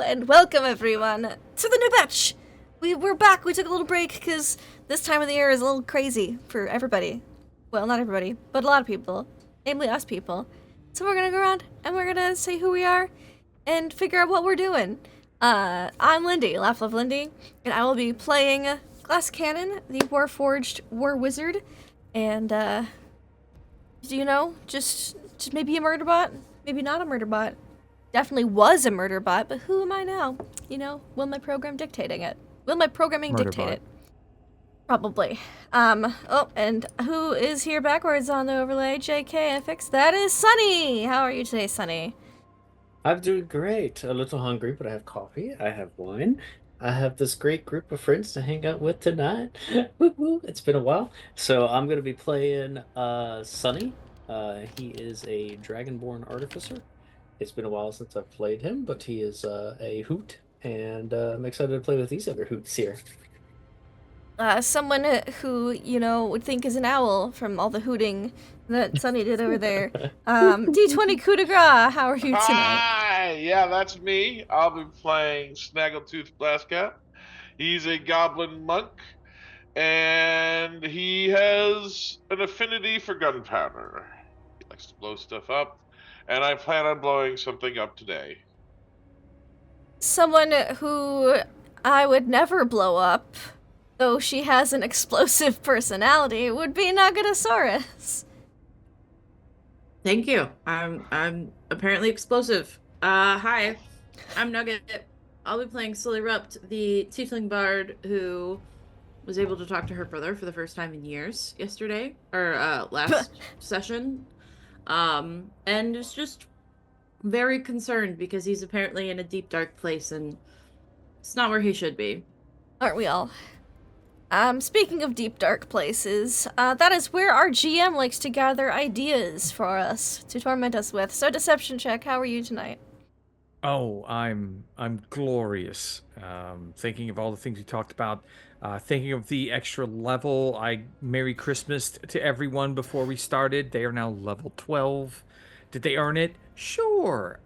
and welcome everyone to the new batch. We're back. We took a little break because this time of the year is a little crazy for everybody. Well, not everybody, but a lot of people, namely us people. So we're gonna go around and we're gonna say who we are and figure out what we're doing. I'm Lindy, Laugh Love Lindy, and I will be playing Glass Cannon, the Warforged War Wizard, and just maybe a murder bot, maybe not a murder bot. Definitely was a murder bot, but who am I now? Will my program dictating it? Will my programming Murder dictate bot. it? Probably. And who is here backwards on the overlay? JKFX. That is Sunny. How are you today, Sunny? I'm doing great. A little hungry, but I have coffee. I have wine. I have this great group of friends to hang out with tonight. Woo woo. It's been a while. So I'm going to be playing Sunny. He is a Dragonborn Artificer. It's been a while since I've played him, but he is a hoot, and I'm excited to play with these other hoots here. Someone who, would think is an owl from all the hooting that Sunny did over there. D20 coup de grace, how are you tonight? Hi! Yeah, that's me. I'll be playing Snaggletooth Blasscat. He's a goblin monk, and he has an affinity for gunpowder. He likes to blow stuff up, and I plan on blowing something up today. Someone who I would never blow up, though she has an explosive personality, would be Nagatosaurus. Thank you. I'm apparently explosive. Hi, I'm Nugget. I'll be playing Slirupt, the tiefling bard who was able to talk to her brother for the first time in years yesterday, or last session. And is just very concerned because he's apparently in a deep, dark place and it's not where he should be. Aren't we all? Speaking of deep, dark places, that is where our GM likes to gather ideas for us to torment us with. So, deception check, how are you tonight? Oh, I'm glorious. Thinking of all the things we talked about, thinking of the extra level. I Merry Christmas to everyone before we started. They are now level 12. Did they earn it? Sure.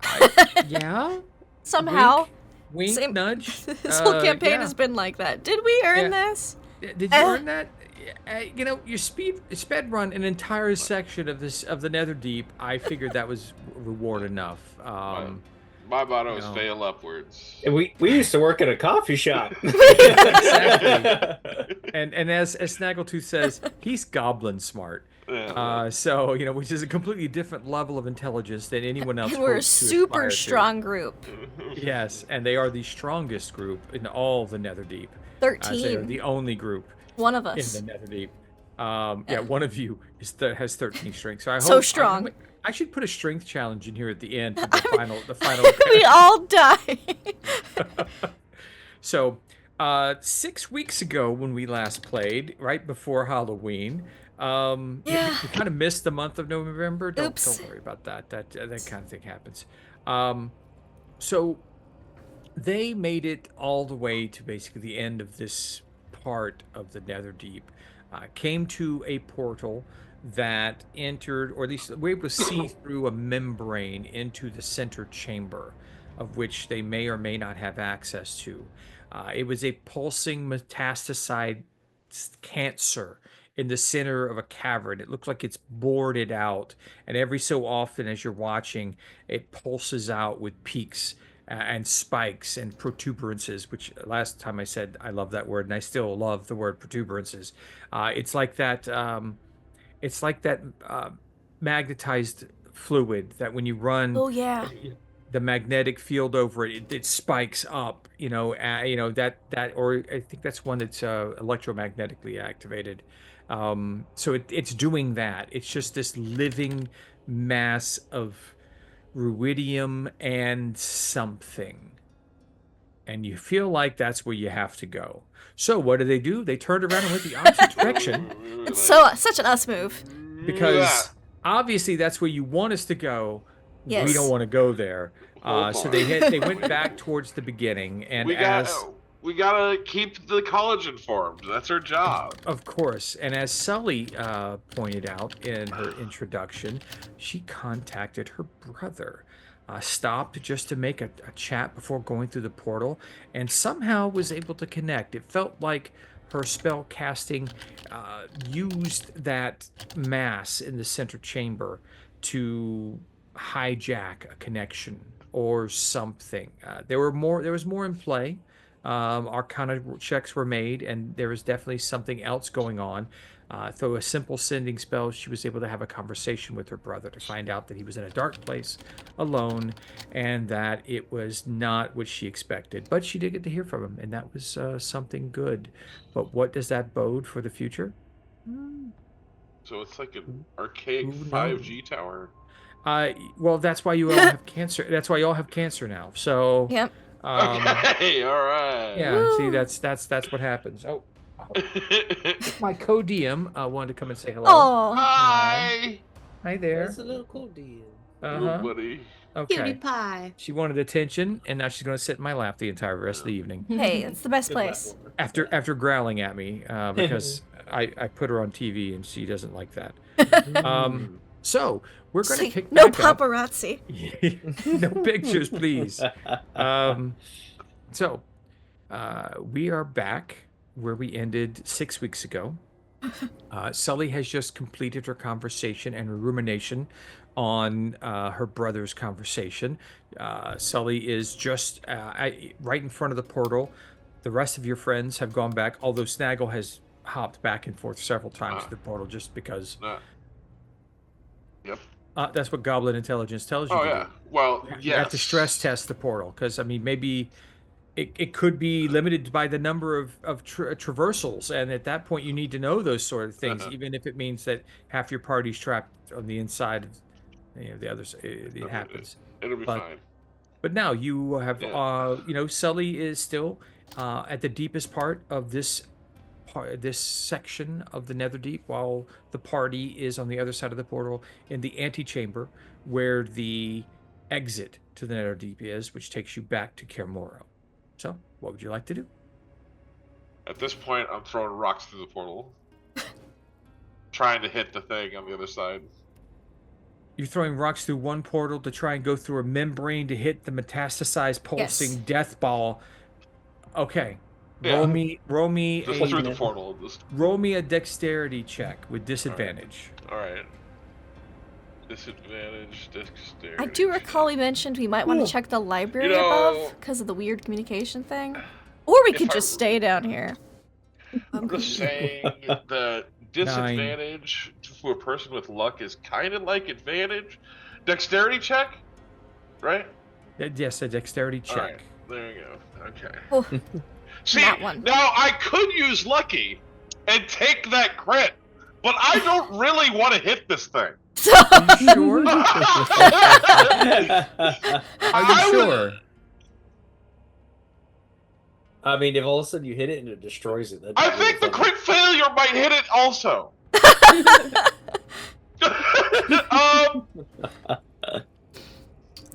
Yeah. Somehow. Wink, nudge. This whole campaign yeah. has been like that. Did we earn this? Did you earn that? You sped run an entire section of the Netherdeep. I figured that was reward enough. My motto is fail upwards. And we used to work at a coffee shop. Exactly. And as Snaggletooth says, he's goblin smart. Yeah. So, which is a completely different level of intelligence than anyone else. And we're a hopes to super aspire to. strong group. Yes, and they are the strongest group in all the Netherdeep. 13. They are the only group One of us. in the Netherdeep. Yeah, one of you has 13 strength. So So strong. I should put a strength challenge in here at the end for the final. We all die. So, 6 weeks ago when we last played, right before Halloween, Yeah. we kind of missed the month of November. Don't Oops. worry about that. That kind of thing happens. So they made it all the way to basically the end of this part of the Netherdeep. Came to a portal that entered, or at least were able to see through a membrane into the center chamber, of which they may or may not have access to. It was a pulsing metastasized cancer in the center of a cavern. It looked like it's bored it out, and every so often as you're watching, it pulses out with peaks and spikes and protuberances, which last time I said I love that word, and I still love the word protuberances. It's like that magnetized fluid that when you run Oh, yeah. the magnetic field over it spikes up, that or I think that's one that's electromagnetically activated. So it's doing that. It's just this living mass of ruidium and something, and you feel like that's where you have to go. So what do? They turned around and went the opposite direction, It's such an us move. because obviously that's where you want us to go. Yes. We don't want to go there. Hold So on. they went back towards the beginning, and we gotta keep the college informed. That's our job. of course, and as Sully pointed out in her introduction, she contacted her brother. stopped just to make a chat before going through the portal, and somehow was able to connect. It felt like her spell casting used that mass in the center chamber to hijack a connection or something. There was more in play. Arcana checks were made, and there was definitely something else going on. Through a simple sending spell, she was able to have a conversation with her brother to find out that he was in a dark place alone and that it was not what she expected. But she did get to hear from him, and that was something good. But what does that bode for the future? So it's like an archaic Who knows? 5G tower. Well, that's why you all have cancer. That's why you all have cancer now. So, Yep. Okay, all right. yeah. Woo. See, that's what happens. Oh, my co-DM wanted to come and say hello. Oh. Hi, Hi there. That's a little cool deal. Uh-huh. buddy. Cutie Okay. pie. She wanted attention, and now she's going to sit in my lap the entire rest of the evening. Hey, it's the best Good place. platform. After growling at me because I put her on TV and she doesn't like that. So we're going to See, pick no back up. paparazzi. No pictures, please. So we are back where we ended 6 weeks ago. Sully has just completed her conversation and her rumination on her brother's conversation. Sully is just right in front of the portal. The rest of your friends have gone back, although Snaggle has hopped back and forth several times to the portal just because. Yep. That's what Goblin Intelligence tells you Oh to yeah. do. Well, You have to stress test the portal because I mean maybe it could be limited by the number of traversals, and at that point you need to know those sort of things, even if it means that half your party's trapped on the inside of the other side. It happens. It'll be fine. But now you have Sully is still at the deepest part of this section of the Netherdeep, while the party is on the other side of the portal in the antechamber where the exit to the Netherdeep is, which takes you back to Kaer Morhen. So, what would you like to do? At this point, I'm throwing rocks through the portal, trying to hit the thing on the other side. You're throwing rocks through one portal to try and go through a membrane to hit the metastasized pulsing death ball. Okay. Yeah. Roll me Just through the portal. Roll me a dexterity check with disadvantage. All right. Disadvantage, dexterity. I do recall we mentioned we might want to check the library above because of the weird communication thing. Or we could just stay down here. I'm just saying the disadvantage to a person with luck is kind of like advantage. Dexterity check, right? Yes, a dexterity check. All right, there you go. Okay. Oh, See, that one. now I could use lucky and take that crit, but I don't really want to hit this thing. Are you sure? Are you sure? I mean, if all of a sudden you hit it and it destroys it, I think the crit failure might hit it also.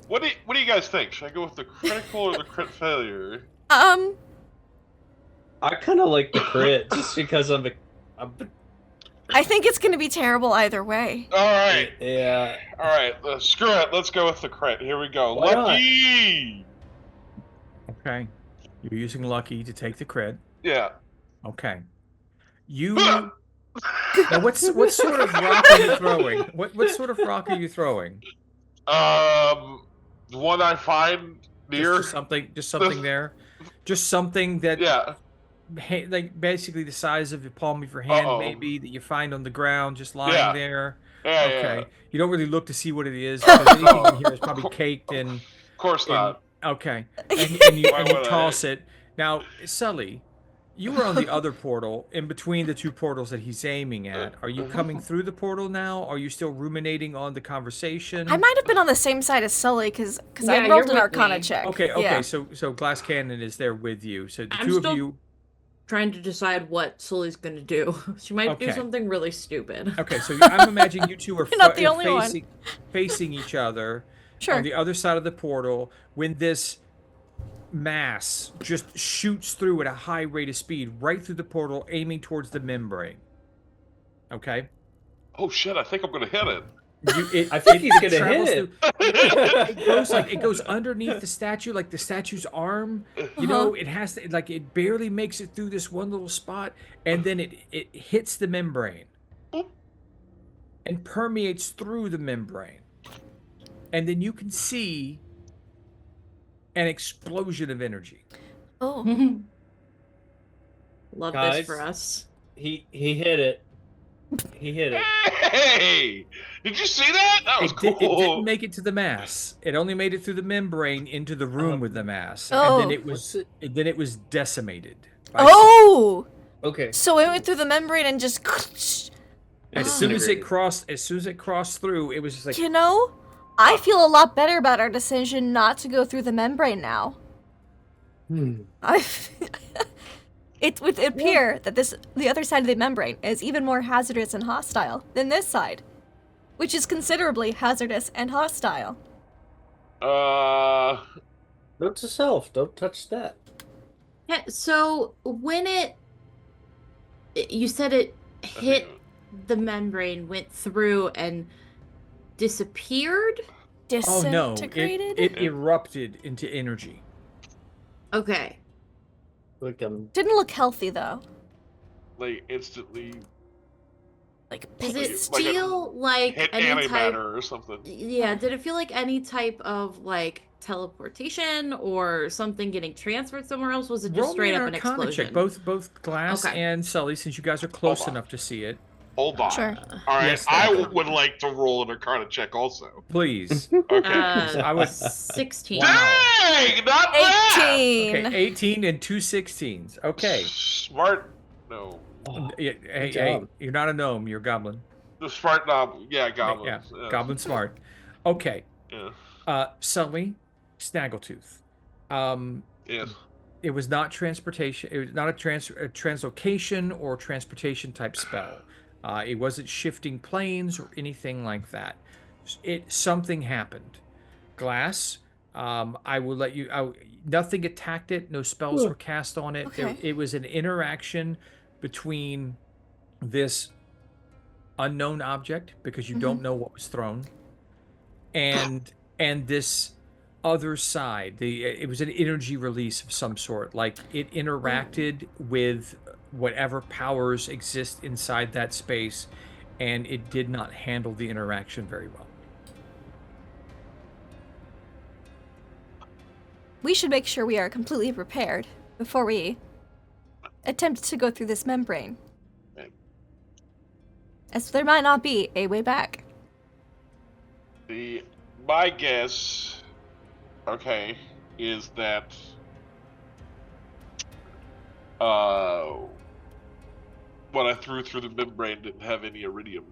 What do you guys think? Should I go with the critical or the crit failure? I kind of like the crit just because I think it's gonna be terrible either way. All right. Yeah. All right. Screw it. Let's go with the crit. Here we go. Why not? Lucky. Okay. You're using lucky to take the crit. Yeah. Okay. You. Now, what sort of rock are you throwing? What sort of rock are you throwing? The one I find near. Just something there. Just something that. Yeah. Like basically the size of the palm of your hand, maybe that you find on the ground, just lying there. Yeah. Okay. Yeah. You don't really look to see what it is because anything in here is probably caked in. Of course not. Okay. And you would toss it. Now, Sully, you were on the other portal in between the two portals that he's aiming at. Are you coming through the portal now? Are you still ruminating on the conversation? I might have been on the same side as Sully because I Yeah, rolled you're an with Arcana me. check. Okay. Yeah. So Glass Cannon is there with you. So the I'm two still of you. trying to decide what Sully's gonna do. She might do Okay. something really stupid. Okay, so I'm imagining you two are You're not the only one. facing each other Sure. on the other side of the portal when this mass just shoots through at a high rate of speed right through the portal, aiming towards the membrane. Okay? Oh shit! I think I'm gonna hit it. I think he's gonna travels hit it. It goes underneath the statue, like the statue's arm. You know, it has to, like, it barely makes it through this one little spot, and then it hits the membrane and permeates through the membrane, and then you can see an explosion of energy. Oh. Love Guys. this for us. He hit it. He hit it. Hey! Did you see that? That was It cool. didn't make it to the mass. It only made it through the membrane into the room with the mass, Oh. and then it was decimated. by Oh! Okay. So it went through the membrane and just... As soon as it crossed through, it was just like, You know, I feel a lot better about our decision not to go through the membrane now. It would appear that the other side of the membrane is even more hazardous and hostile than this side, which is considerably hazardous and hostile. Note to self, don't touch that. Yeah, so when you said it hit the membrane, went through and disappeared? oh no, Disintegrated? it erupted into energy. Okay. Like Didn't look healthy though. like instantly Like Does pink it like a feel like hit any type? antimatter or something. Yeah, did it feel like any type of like teleportation or something getting transferred somewhere else? Was it just Roll me straight an up an Arcana explosion? check, both Glass Okay. and Sully, since you guys are close Hold on. enough to see it. Hold on. Sure. All right, Yes, I thank you. would like to roll an Arcana check also. Please. Okay. I would- 16. Wow. Dang, not bad. 18! Okay, 18 and 2 16s. Okay. Smart. No. Hey, job. you're not a gnome, you're a goblin. The smart knob. Yeah, goblins. Yeah, goblin smart. Okay. Yeah. Sully, Snaggletooth. Yes. It was not transportation. It was not a translocation or transportation type spell. It wasn't shifting planes or anything like that. Something happened. Glass. I will let you. Nothing attacked it. No spells were cast on it. Okay. It was an interaction between this unknown object, because you don't know what was thrown, and this other side. It was an energy release of some sort. Like it interacted with whatever powers exist inside that space, and it did not handle the interaction very well. We should make sure we are completely prepared before we attempt to go through this membrane. Okay. As there might not be a way back. My guess, okay, is that what I threw through the membrane didn't have any iridium.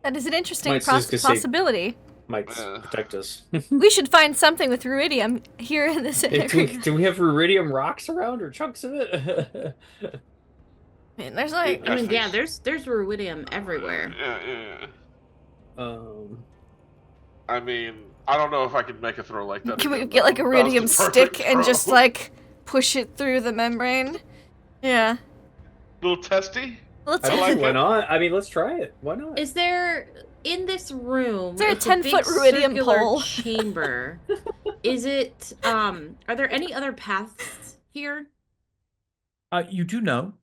That is an interesting Might just say- possibility. Might protect us. We should find something with ruidium here in this area. Do we have iridium rocks around or chunks of it? I mean, there's like... I mean, yeah, there's ruidium everywhere. Yeah. I mean, I don't know if I can make a throw like that. Can we again, get like a though. That was the ruidium perfect stick and throw. just like push it through the membrane? Yeah. little testy. Let's I I like think why it. not? I mean, let's try it. Why not? Is there in this room? Is there a it's 10-foot big ruidium circular pole? chamber. Is it? Are there any other paths here? You do know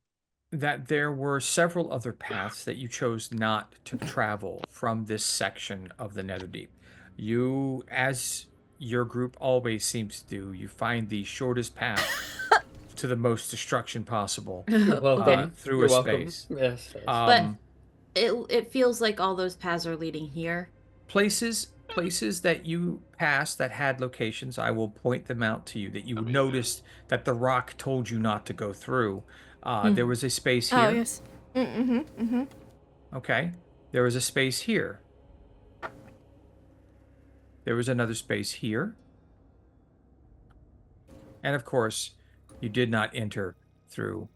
that there were several other paths that you chose not to travel from this section of the Netherdeep. You, as your group always seems to do, you find the shortest path to the most destruction possible Welcome. through You're a welcome. space. Yes. But it feels like all those paths are leading here. Places that you passed that had locations, I will point them out to you, that you noticed that the rock told you not to go through. There was a space here. Oh, yes. Okay. There was a space here. There was another space here. And of course, you did not enter through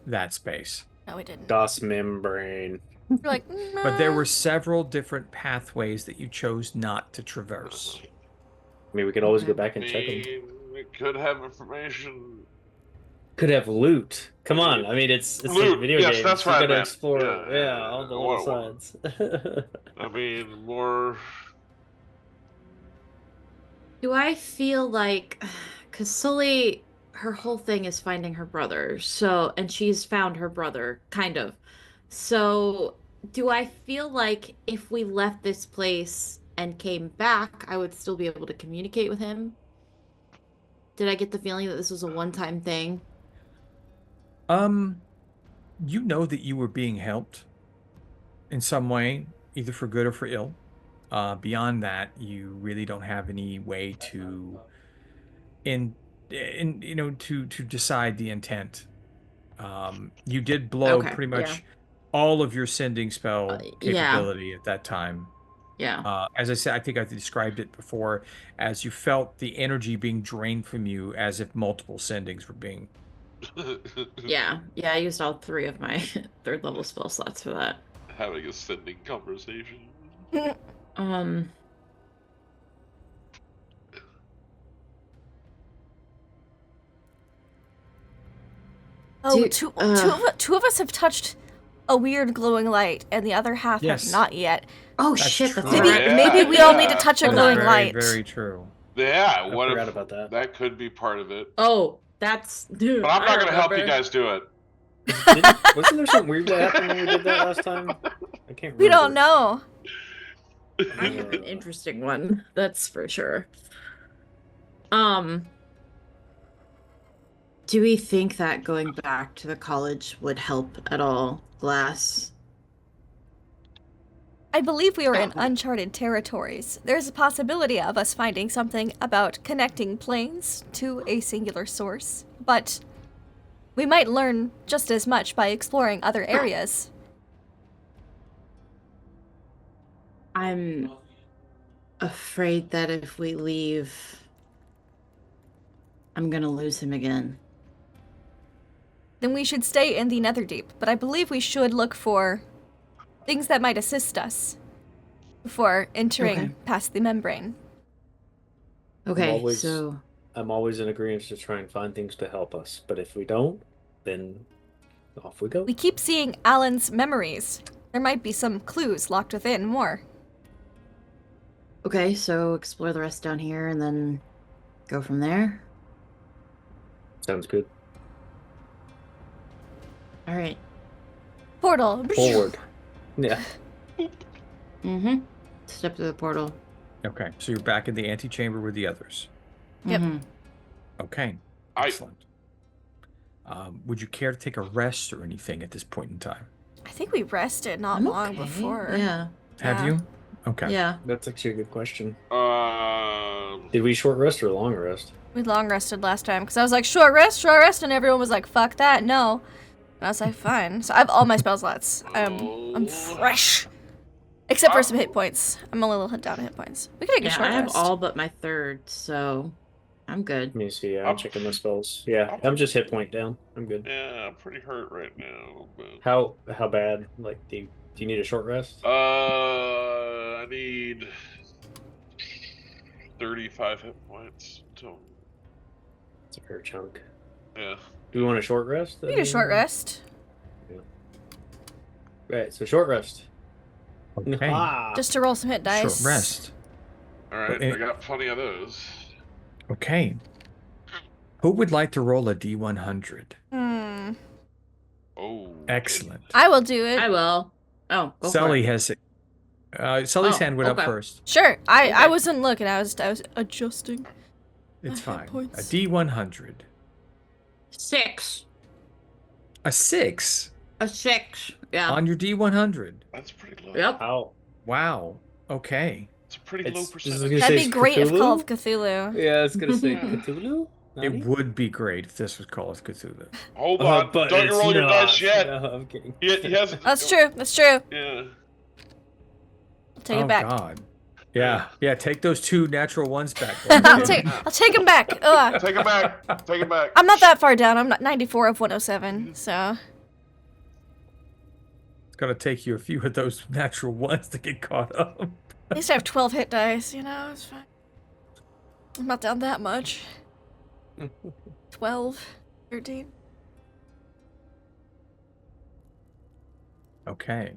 that space. No, we didn't. Das membrane. We're like, But there "Nah." were several different pathways that you chose not to traverse. I mean, we could always go Okay. back and check them. We could have information. Could have loot. Come on, I mean it's Loot, like video yes, games. that's You what I gotta meant. explore, Yeah. all the little sides. I mean, more. Do I feel like, because Sully, her whole thing is finding her brother, so, and she's found her brother, kind of. So, do I feel like if we left this place and came back, I would still be able to communicate with him? Did I get the feeling that this was a one-time thing? You know that you were being helped in some way, either for good or for ill. Beyond that, you really don't have any way to to decide the intent. You did blow Okay, pretty yeah. much all of your sending spell Yeah, capability at that time. yeah. As I said, I think I described it before as you felt the energy being drained from you as if multiple sendings were being. Yeah, yeah, I used all 3 of my 3rd level spell slots for that. Having a sending conversation. Um, Oh, Do- two of us have touched a weird glowing light, and the other half Yes. have not yet. oh That's shit, true. that's Maybe right. Yeah, maybe we all need to yeah. touch a Hold glowing on. Very, light. very true. Yeah, I what forgot if about that. that could be part of it? Oh, that's dude. But I'm not I going to help you remember. guys do it. Wasn't there something weird that happened when we did that last time? I can't remember. We don't know. I have an interesting one, that's for sure. Um, do we think that going back to the college would help at all, Glass? I believe we are in uncharted territories. There's a possibility of us finding something about connecting planes to a singular source, but we might learn just as much by exploring other areas. I'm afraid that if we leave, I'm gonna lose him again. Then we should stay in the Netherdeep, but I believe we should look for things that might assist us before entering Okay. past the membrane. Okay, always- so I'm always in agreement to try and find things to help us, but if we don't, then off we go. We keep seeing Alan's memories. There might be some clues locked within more. okay, so explore the rest down here and then go from there. Sounds good. All right. Portal. Forward. Yeah. Mm-hmm. Step through the portal. Okay, so you're back in the antechamber with the others. Yep. Mhm. Okay, I- excellent. Would you care to take a rest or anything at this point in time? I think we rested not I'm long okay. before. Yeah. Have Yeah. you? Okay. Yeah. That's actually a good question. Um, Did we short rest or long rest? We long rested last time because I was like, short rest, and everyone was like, fuck that, no. And I was like, fine. So I have all my spell slots. I'm fresh. Except for some hit points. I'm a little down in hit points. We could take a Yeah, short I have rest. all but my 3rd, so I'm good. Let me see. I'm I'm- checking my spells. Yeah, I'm just hit point down. I'm good. yeah, I'm pretty hurt right now. But... How bad? Like, do you need a short rest? I need 35 hit points. So, It's a fair chunk. yeah. Do we want a short rest? We need a short rest. Right, so short rest. Okay. Ah! Just to roll some hit dice. Short rest. All right, Well, I got plenty of those. Okay. Who would like to roll a D100? Oh. Excellent. I will do it. I will. Oh, go Sully for it. has Sully's Oh, hand went up okay. first. Sure. I Okay. wasn't looking. I was adjusting. It's hit fine. A points. D100. 6. A 6 A 6. Yeah. on your D100. That's pretty low. Yep. Ow. Wow. Okay. It's a pretty low It's- percentage. gonna That'd say be great if Cthulhu? Call of Cthulhu. Yeah, I was gonna say Cthulhu. It would be great if this was Call of Cthulhu. Hold on. But Don't you it's roll your not. dice yet. No, I'm kidding. He hasn't. That's true. That's true. Yeah. I'll take it back. God. Yeah. Yeah, take those 2 natural ones back. I'll take him back. Ugh. Take it back. Take it back. I'm not that far down. I'm not 94 of 107. So It's going to take you a few of those natural ones to get caught up. at least I have 12 hit dice. You know, it's fine. I'm not down that much. 12, 13. Okay.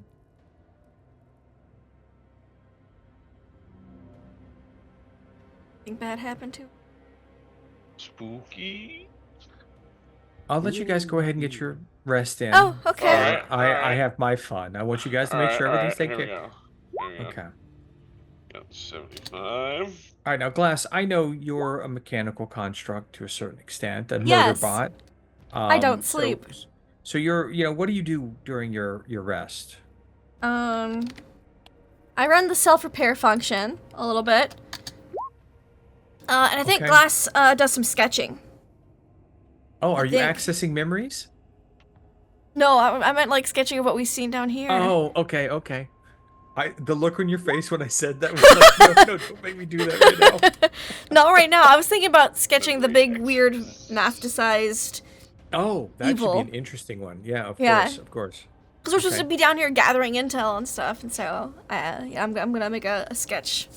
Anything bad happened to? Spooky. I'll let you guys go ahead and get your rest in. Oh, okay. All right, all I right. have my fun. I want you guys to All make right, sure all everything's right. taken Here we care. go. Here we go. Okay. Got 75. All right, now Glass, I know you're a mechanical construct to a certain extent, a murder Yes. bot. I don't So- sleep. So you're, what do you do during your rest? I run the self-repair function a little bit. And I think Okay. Glass does some sketching. Oh, I are you think- accessing memories? No, I meant like sketching of what we've seen down here. Oh, okay. The look on your face when I said that was like, no, don't make me do that right now. Not right now. I was thinking about sketching the big, weird, naphtacized. Oh, that Evil. should be an interesting one. Yeah, of Yeah. course. Because we're supposed Okay. to be down here gathering intel and stuff, and so yeah, I'm gonna make a sketch.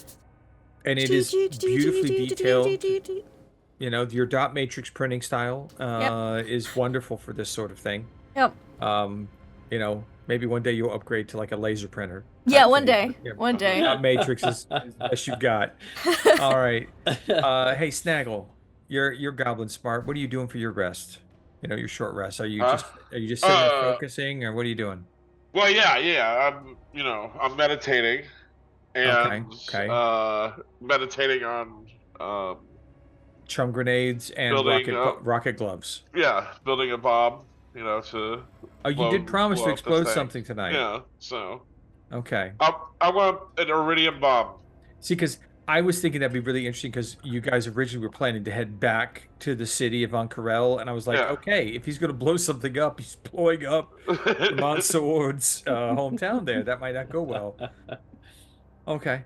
And it is beautifully detailed. Your dot matrix printing style is wonderful for this sort of thing. Yep. Maybe one day you'll upgrade to like a laser printer. Yeah, type one thing. day. Yeah, One day. Dot matrix is the best you've got. All right. Hey, Snaggle, you're goblin smart. What are you doing for your rest? Your short rest. Are you Huh? just sitting there focusing, or what are you doing? Well, yeah. I'm meditating, and Okay. meditating on Chum grenades and Building rocket gloves. building a bomb. To. Oh, you did promise blow to up the explode thing. something tonight. Yeah. So Okay. I want an iridium bomb. See, because I was thinking that'd be really interesting because you guys originally were planning to head back to the city of Ank'Harel, and I was like, Yeah. okay, if he's going to blow something up, he's blowing up Sword's hometown there. That might not go well. Okay.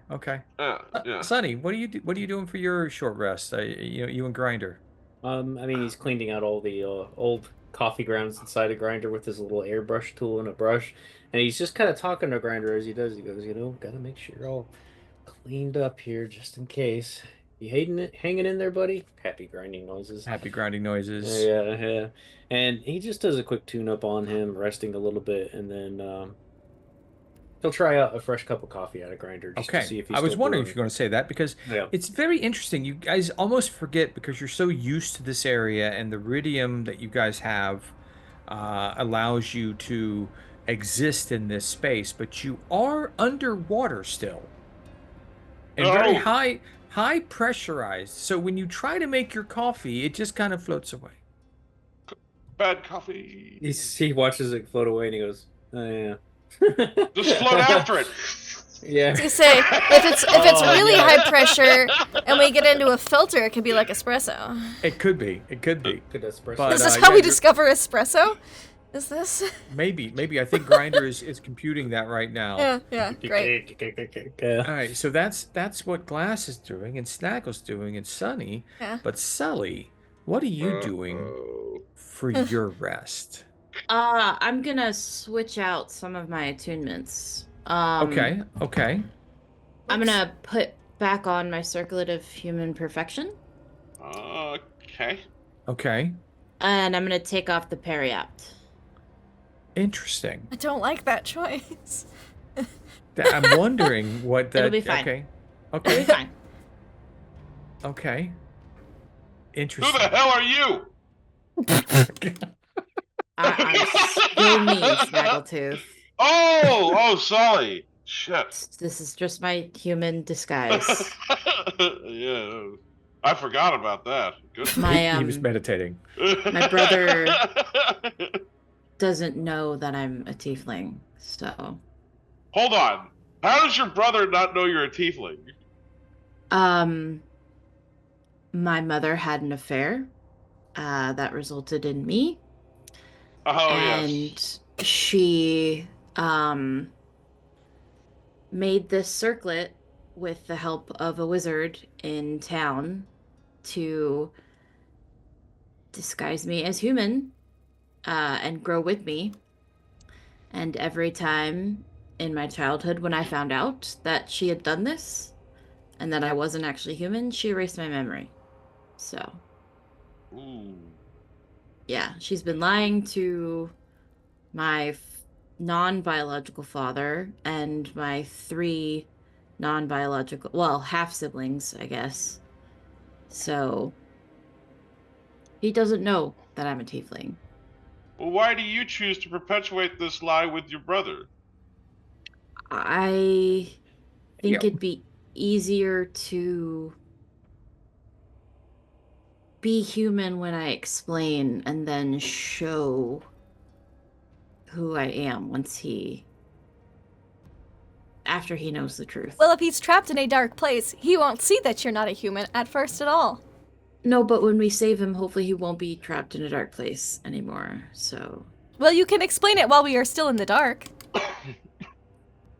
Yeah. Sonny, what are you doing for your short rest? You and Grinder. He's cleaning out all the old coffee grounds inside a grinder with his little airbrush tool and a brush, and he's just kind of talking to Grinder as he does. He goes, gotta make sure you're all cleaned up here just in case. You hanging in there, buddy? Happy grinding noises. Happy grinding noises. Yeah. And he just does a quick tune-up on him, resting a little bit, and then he'll try out a fresh cup of coffee out of Grinder just to see if he's I was still wondering if brewing. you're going to say that because Yeah. it's very interesting. You guys almost forget because you're so used to this area, and the iridium that you guys have allows you to exist in this space, but you are underwater still and very Oh. high pressurized. So when you try to make your coffee, it just kind of floats away. Bad coffee. He watches it float away and he goes, oh, yeah. Just float after it. Yeah. To say, if it's Oh, really yeah. high pressure and we get into a filter, it could be like espresso. It could be. Good espresso. But, Is this yeah, how we you're- discover espresso? Is this? Maybe. I think Grinder is computing that right now. Yeah, great. All right, so that's what Glass is doing, and Snaggle's doing, and Sunny. Yeah. But Sully, what are you doing Uh-oh. for your rest? I'm gonna switch out some of my attunements. Okay. I'm gonna put back on my circlet of human perfection, Okay. Okay. and I'm gonna take off the periapt. Interesting. I don't like that choice. I'm wondering what that. It'll be fine. Okay. It'll be Okay. fine. Okay. Who Interesting. the hell are you? I'm still me, Snaggletooth. Oh, sorry. Shit. This is just my human disguise. Yeah. I forgot about that. Good. My He was meditating. my brother doesn't know that I'm a tiefling, so Hold on. How does your brother not know you're a tiefling? my mother had an affair that resulted in me, Oh, and yes. she made this circlet with the help of a wizard in town to disguise me as human and grow with me. And every time in my childhood when I found out that she had done this and that I wasn't actually human, she erased my memory. So, Ooh. yeah, she's been lying to my non-biological father and my 3 non-biological, well, half siblings, I guess. So he doesn't know that I'm a tiefling. Well, why do you choose to perpetuate this lie with your brother? I think Yeah. it'd be easier to be human when I explain and then show who I am after he knows the truth. Well, if he's trapped in a dark place, he won't see that you're not a human at first at all. No, but when we save him, hopefully he won't be trapped in a dark place anymore. So Well, you can explain it while we are still in the dark.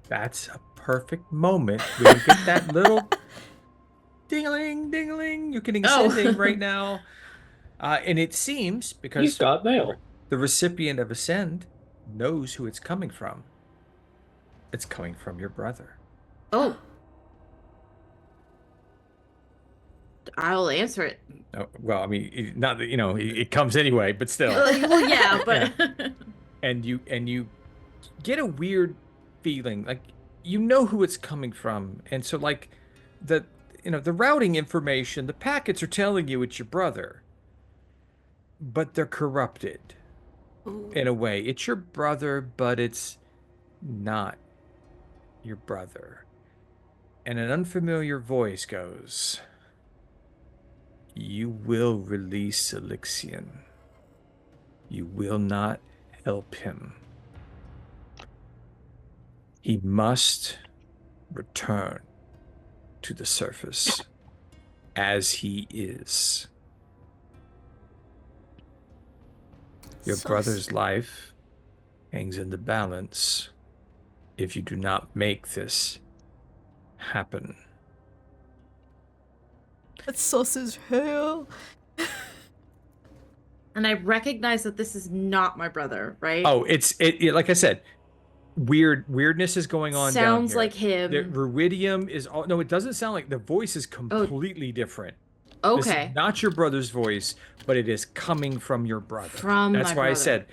That's a perfect moment when you get that little ding-a-ling, ding-a-ling. You can ascending right now. And it seems, because You've got mail. the recipient of Ascend knows who it's coming from. It's coming from your brother. Oh. I'll answer it. Oh, well, I mean, not that, it comes anyway, but still. Well, yeah, but And you get a weird feeling, like you know who it's coming from, and so like the routing information, the packets are telling you it's your brother, but they're corrupted in a way. It's your brother, but it's not your brother. And an unfamiliar voice goes, "You will release Elixion. You will not help him. He must return to the surface as he is. Your So brother's life hangs in the balance if you do not make this happen." That's sus as hell. and I recognize that this is not my brother, right? Oh, it like I said, weirdness is going on down Sounds here. like him. The ruidium is no, it doesn't sound like, the voice is completely different. This Okay. is not your brother's voice, but it is coming from your brother. From That's my why I brother. said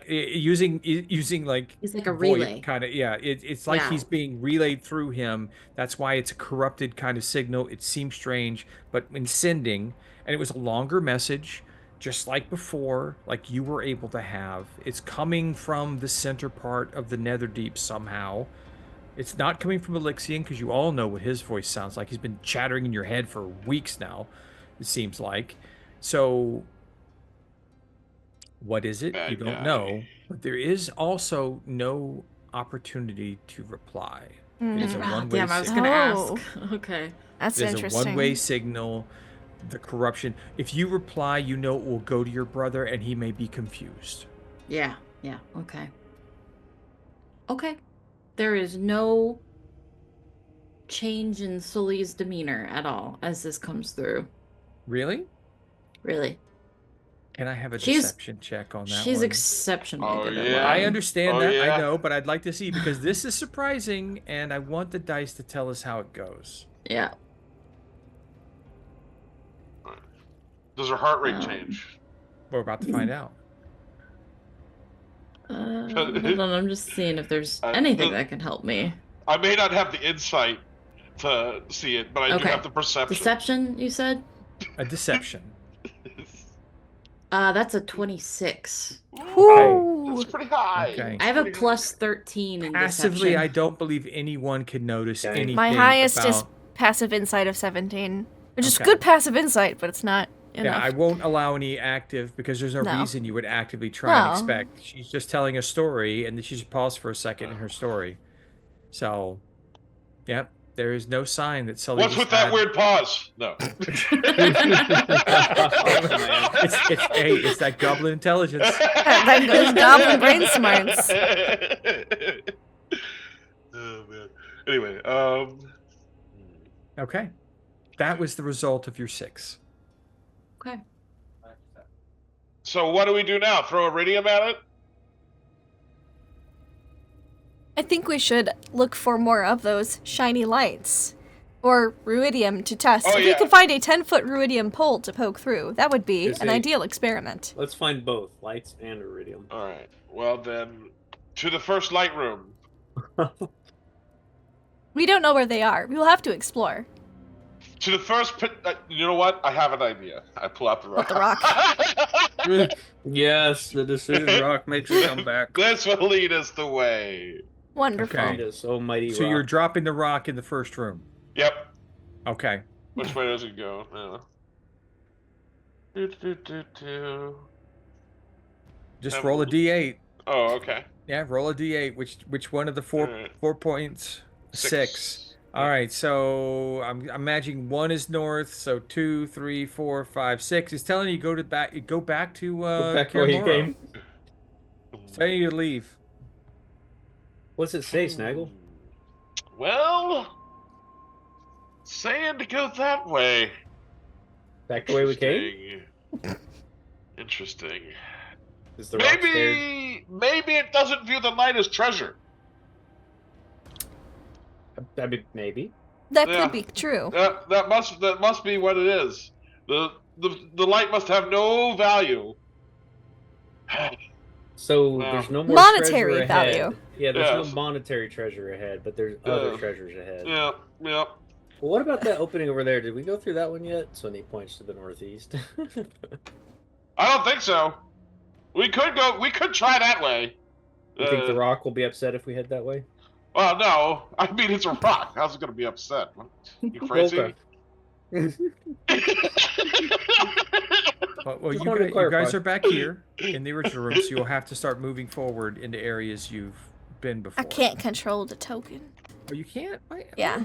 using like It's like a VoIP relay. kind of, yeah. It's like Yeah. he's being relayed through him. That's why it's a corrupted kind of signal. It seems strange, but in sending, and it was a longer message, just like before, like you were able to have. It's coming from the center part of the Netherdeep somehow. It's not coming from Elixion, because you all know what his voice sounds like. He's been chattering in your head for weeks now, it seems like. So, what is it? Bad You don't guy. know. But there is also no opportunity to reply. It is a Ah, one-way damn, I was signal. gonna Oh. ask. Okay. That's There's interesting. a one-way signal. The corruption. If you reply, you know it will go to your brother, and he may be confused. Yeah. Okay. Okay. There is no change in Sully's demeanor at all as this comes through. Really? Really. Can I have a She's- deception check on that She's one? exceptionally Oh, good at yeah. I lying. understand Oh, that, yeah. I know, but I'd like to see, because this is surprising, and I want the dice to tell us how it goes. Yeah. Does her heart rate Um, change? We're about to find out. Hold on, I'm just seeing if there's anything that can help me. I may not have the insight to see it, but I do Okay. have the perception. Deception, you said? A deception. That's a 26. Ooh. That's pretty high. Okay. I have a Pretty high. plus 13 in Passively, I deception. don't believe anyone can notice Okay. anything. My highest about... is passive insight of 17. Which is Okay. good passive insight, but it's not Yeah, enough. I won't allow any active, because there's no No. reason you would actively try and No. expect. She's just telling a story, and then she should pause for a second in her story. So, yep, there is no sign that Sully What's was with that had- weird pause? No. It's that goblin intelligence. That goes goblin brain smarts. Oh man. Anyway, Okay. That was the result of your 6. Okay. so what do we do now? Throw iridium at it? I think we should look for more of those shiny lights. Or ruidium to test. Oh, If we yeah. could find a 10-foot ruidium pole to poke through, that would be Is an a- ideal experiment. Let's find both lights and iridium. All right. Well then, To the first light room. We don't know where they are. We will have to explore. To the first pit. You know what? I have an idea. I pull out the rock. What, the rock? Yes, the decision rock makes a comeback. This will lead us the way. Wonderful. Okay. This almighty So rock. you're dropping the rock in the first room. Yep. Okay. Which way does it go? No. Do. Just roll a d8. Oh, okay. Yeah, roll a d8. Which one of the four Alright. 4 points? 6. All right. So I'm imagining 1 is north. So 2, 3, 4, 5, 6. It's telling you go back to Go back where you Karamoro. came. It's telling you to leave. What's it say, Snaggle? Well, saying to go that way. Back the way we came? Interesting. Is the rock scared? Maybe it doesn't view the light as treasure. I mean, maybe. That Yeah. could be true. That must be what it is. The light must have no value. So Wow. there's no more Monetary treasure ahead. value. Yeah, there's Yes. no monetary treasure ahead, but there's other Yeah. treasures ahead. Yeah. Well, what about that opening over there? Did we go through that one yet? So he points to the northeast. I don't think so. We could go. We could try that way. You think the rock will be upset if we head that way? Well, no. I mean, it's a rock. How's it going to be upset? You crazy? Okay. Well, Just you wanted to guys clarify. are back here in the original room, so you'll have to start moving forward into areas you've been before. I can't control the token. Oh, you can't? Yeah.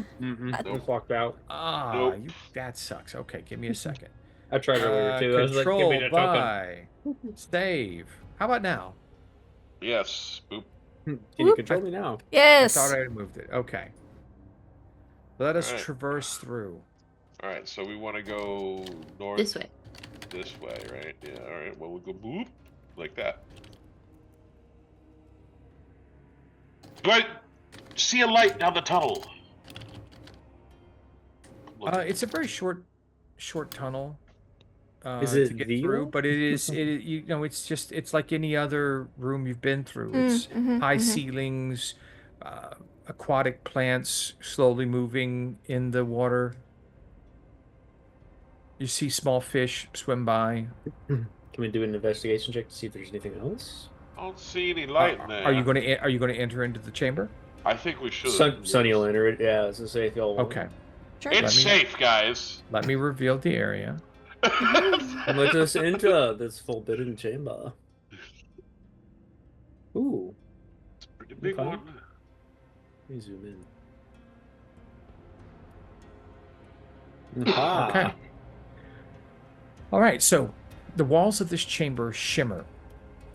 Just walked out. Ah, Nope. that sucks. Okay, give me a second. I tried earlier too. I was like, give Control me the token. by save. How about now? Yes. Boop. Can you Whoop. control me now? I Yes. thought I had moved it. Okay. Let us Alright. traverse through. All right. So we want to go north. This way. This way, right? Yeah. All right. Well, we'll go boop like that. Do I see a light down the tunnel? It's a very short tunnel. Is to it get the through? one? But it's like any other room you've been through. It's mhm, high mhm. ceilings, aquatic plants slowly moving in the water. You see small fish swim by. Can we do an investigation check to see if there's anything else? I don't see any light in there. Are you going to enter into the chamber? I think we should. Sonny will enter it. Yeah, I was gonna say if y'all want. Okay. Sure. It's Let me- safe, guys. Let me reveal the area. Let us enter this forbidden chamber. Ooh, Pretty big Okay. one. let me zoom in. Aha. Okay. All right, so the walls of this chamber shimmer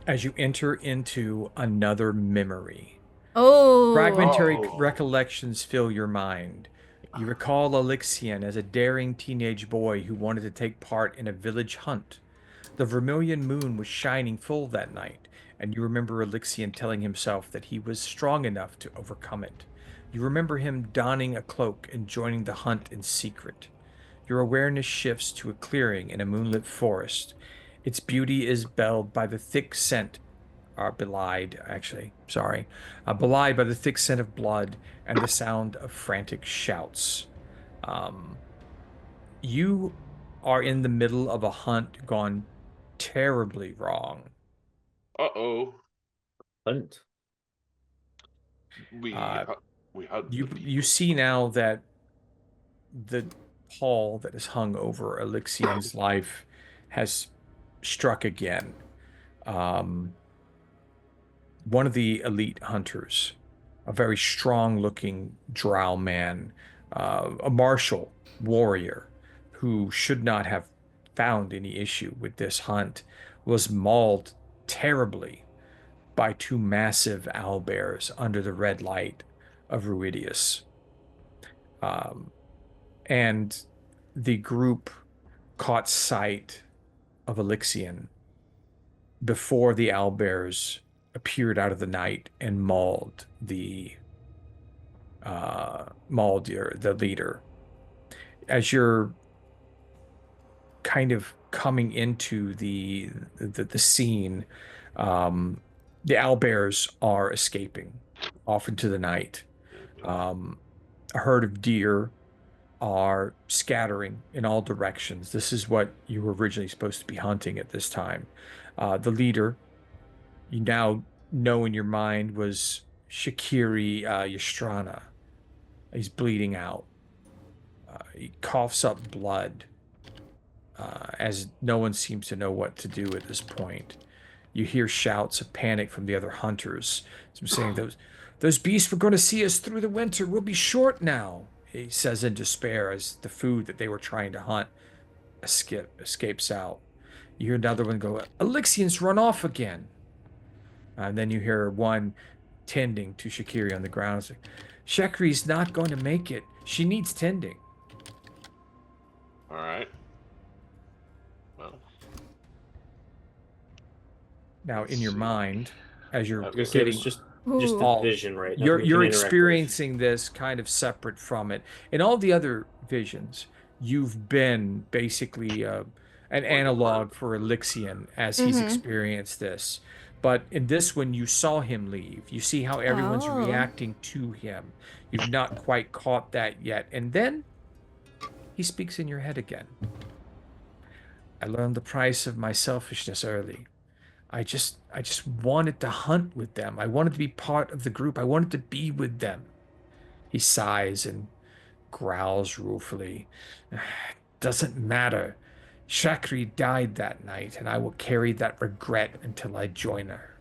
as you enter into another memory. Oh. Fragmentary Oh. recollections fill your mind. You recall Alexian as a daring teenage boy who wanted to take part in a village hunt. The vermilion moon was shining full that night, and you remember Alexian telling himself that he was strong enough to overcome it. You remember him donning a cloak and joining the hunt in secret. Your awareness shifts to a clearing in a moonlit forest. Its beauty is belied by the thick scent belied by the thick scent of blood and the sound of frantic shouts. You are in the middle of a hunt gone terribly wrong. Uh-oh. Hunt. We Uh, we hugged You the people. you see now that the pall that is hung over Alexian's life has struck again. One of the elite hunters, a very strong-looking drow man, a martial warrior who should not have found any issue with this hunt, was mauled terribly by 2 massive owlbears under the red light of Ruidius. And the group caught sight of Alexian before the owlbears appeared out of the night and mauled the leader. As you're kind of coming into the scene, The owlbears are escaping off into the night. Um, a herd of deer are scattering in all directions. This is what you were originally supposed to be hunting at this time. The leader, you now know in your mind, was Shakiri Yastrana. He's bleeding out. He coughs up blood as no one seems to know what to do at this point. You hear shouts of panic from the other hunters. Some saying, those beasts were going to see us through the winter. We'll be short now, he says in despair as the food that they were trying to hunt escapes out. You hear another one go, Elixians run off again. And then you hear one tending to Shakiri on the ground. It's like, Shakiri's not going to make it. She needs tending. All right. Well, Now, in your mind, as you're I was gonna say getting it's just Ooh. the vision, right? Nothing you're we you're can interact with. experiencing this kind of separate from it. In all the other visions, you've been basically an analog for Elixian as he's experienced this. But in this one, you saw him leave. You see how everyone's Oh. reacting to him. You've not quite caught that yet. And then he speaks in your head again. I learned the price of my selfishness early. I just wanted to hunt with them. I wanted to be part of the group. I wanted to be with them. He sighs and growls ruefully. Doesn't matter. Shakri died that night, and I will carry that regret until I join her.